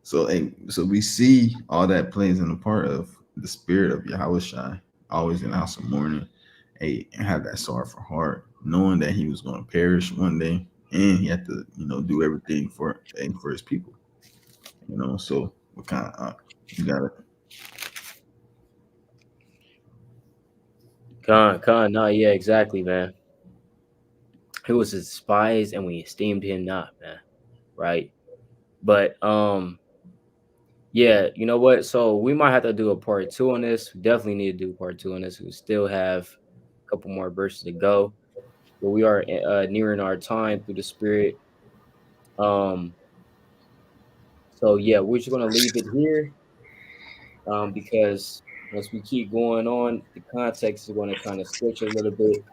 So we see all that plays in the part of the spirit of Yahushua, always in the house of mourning, and have that sorrowful heart, knowing that he was going to perish one day, and he had to do everything for his people. So what kind of you got it? Khan, no, yeah, exactly, man. He was despised, and we esteemed him not, man. Right, but yeah, you know what? So we might have to do a part 2 on this. We definitely need to do part 2 on this. We still have a couple more verses to go, but we are nearing our time through the Spirit. So yeah, we're just gonna leave it here, because once we keep going on, the context is going to kind of switch a little bit,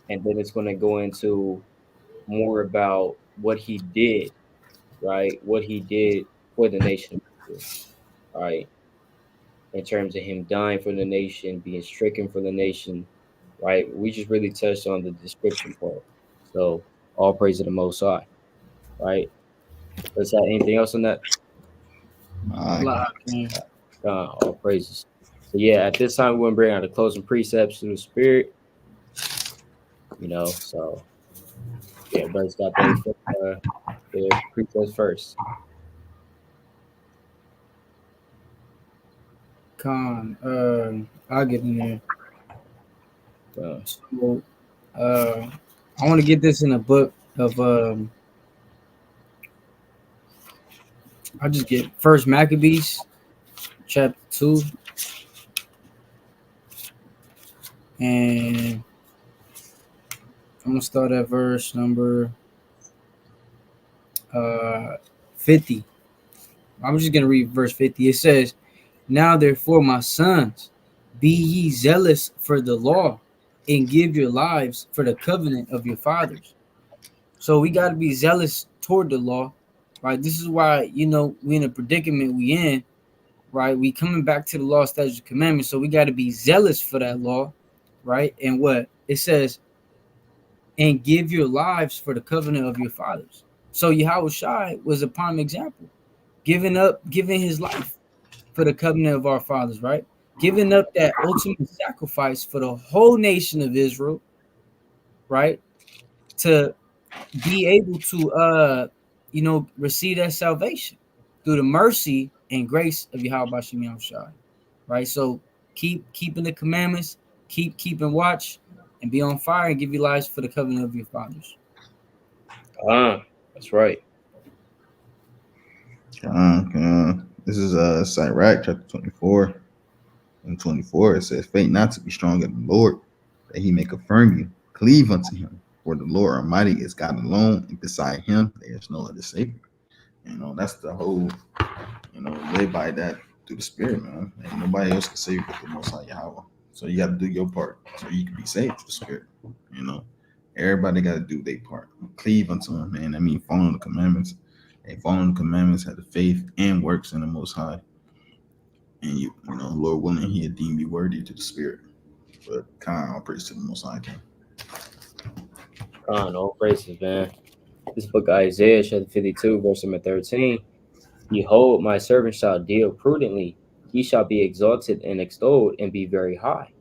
and then it's going to go into more about what he did, right? What he did for the nation of Israel, right? In terms of him dying for the nation, being stricken for the nation, right? We just really touched on the description part. So all praise to the Most High, right? Let's have anything else on that? All praises. So yeah, at this time we're going to bring out the closing precepts through the Spirit. So yeah, everybody's got their precepts first. I'll get in there. So, I want to get this in a book of I'll just get First Maccabees, chapter 2, and I'm gonna start at verse number 50. I'm just gonna read verse 50. It says, "Now therefore, my sons, be ye zealous for the law, and give your lives for the covenant of your fathers." So we got to be zealous toward the law, right? This is why we in a predicament we in, right? We coming back to the law, statutes, commandments. So we got to be zealous for that law, right? And what it says, and give your lives for the covenant of your fathers. So Yahushua was a prime example, giving his life for the covenant of our fathers, right? Giving up that ultimate sacrifice for the whole nation of Israel, right? To be able to receive that salvation through the mercy and grace of Yahweh Bashim Yahushua, right? So keeping the commandments, keeping watch, and be on fire, and give your lives for the covenant of your fathers. That's right. This is Sirach chapter 24 and 24. It says, "Faint not to be strong in the Lord, that he may confirm you. Cleave unto him, for the Lord Almighty is God alone, and beside him there is no other Savior." That's the whole, live by that through the Spirit, man. Ain't nobody else can save you but the Most High Yahweh. So you got to do your part so you can be saved through the Spirit. Everybody got to do their part. Cleave unto him, man. I mean, following the commandments. And following the commandments have the faith and works in the Most High. And Lord willing, he'll deem you worthy to the Spirit. But all praise to the Most High King. All praises, man. This book of Isaiah, chapter 52, verse number 13. "Behold, my servant shall deal prudently. He shall be exalted and extolled, and be very high.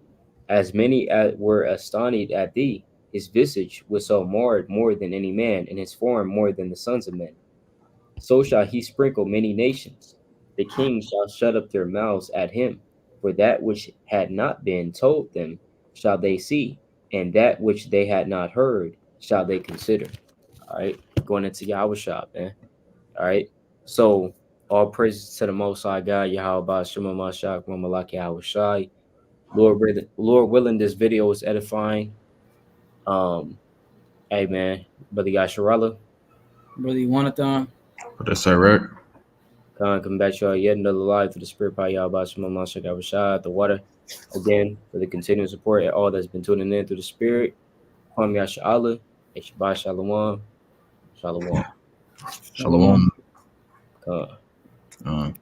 As many as were astonished at thee, his visage was so marred more than any man, and his form more than the sons of men. So shall he sprinkle many nations. The kings shall shut up their mouths at him, for that which had not been told them shall they see, and that which they had not heard shall they consider. All right, going into Yahweh shop, man. All right, so all praises to the Most High God, Yahweh Shema Mashak, Mamalaki Yahweh Shai. Lord willing, this video was edifying. Hey man, brother Yasharala, Brother Jonathan. But that's all right. come back to y'all yet another live for the Spirit by Yahweh Shema Mashak Yahweh Shai, the water. Again, for the continued support and all that's been tuning in through the Spirit. Kwame Yasharala, Shabbat Shalom. Shalom. Shalom. Come.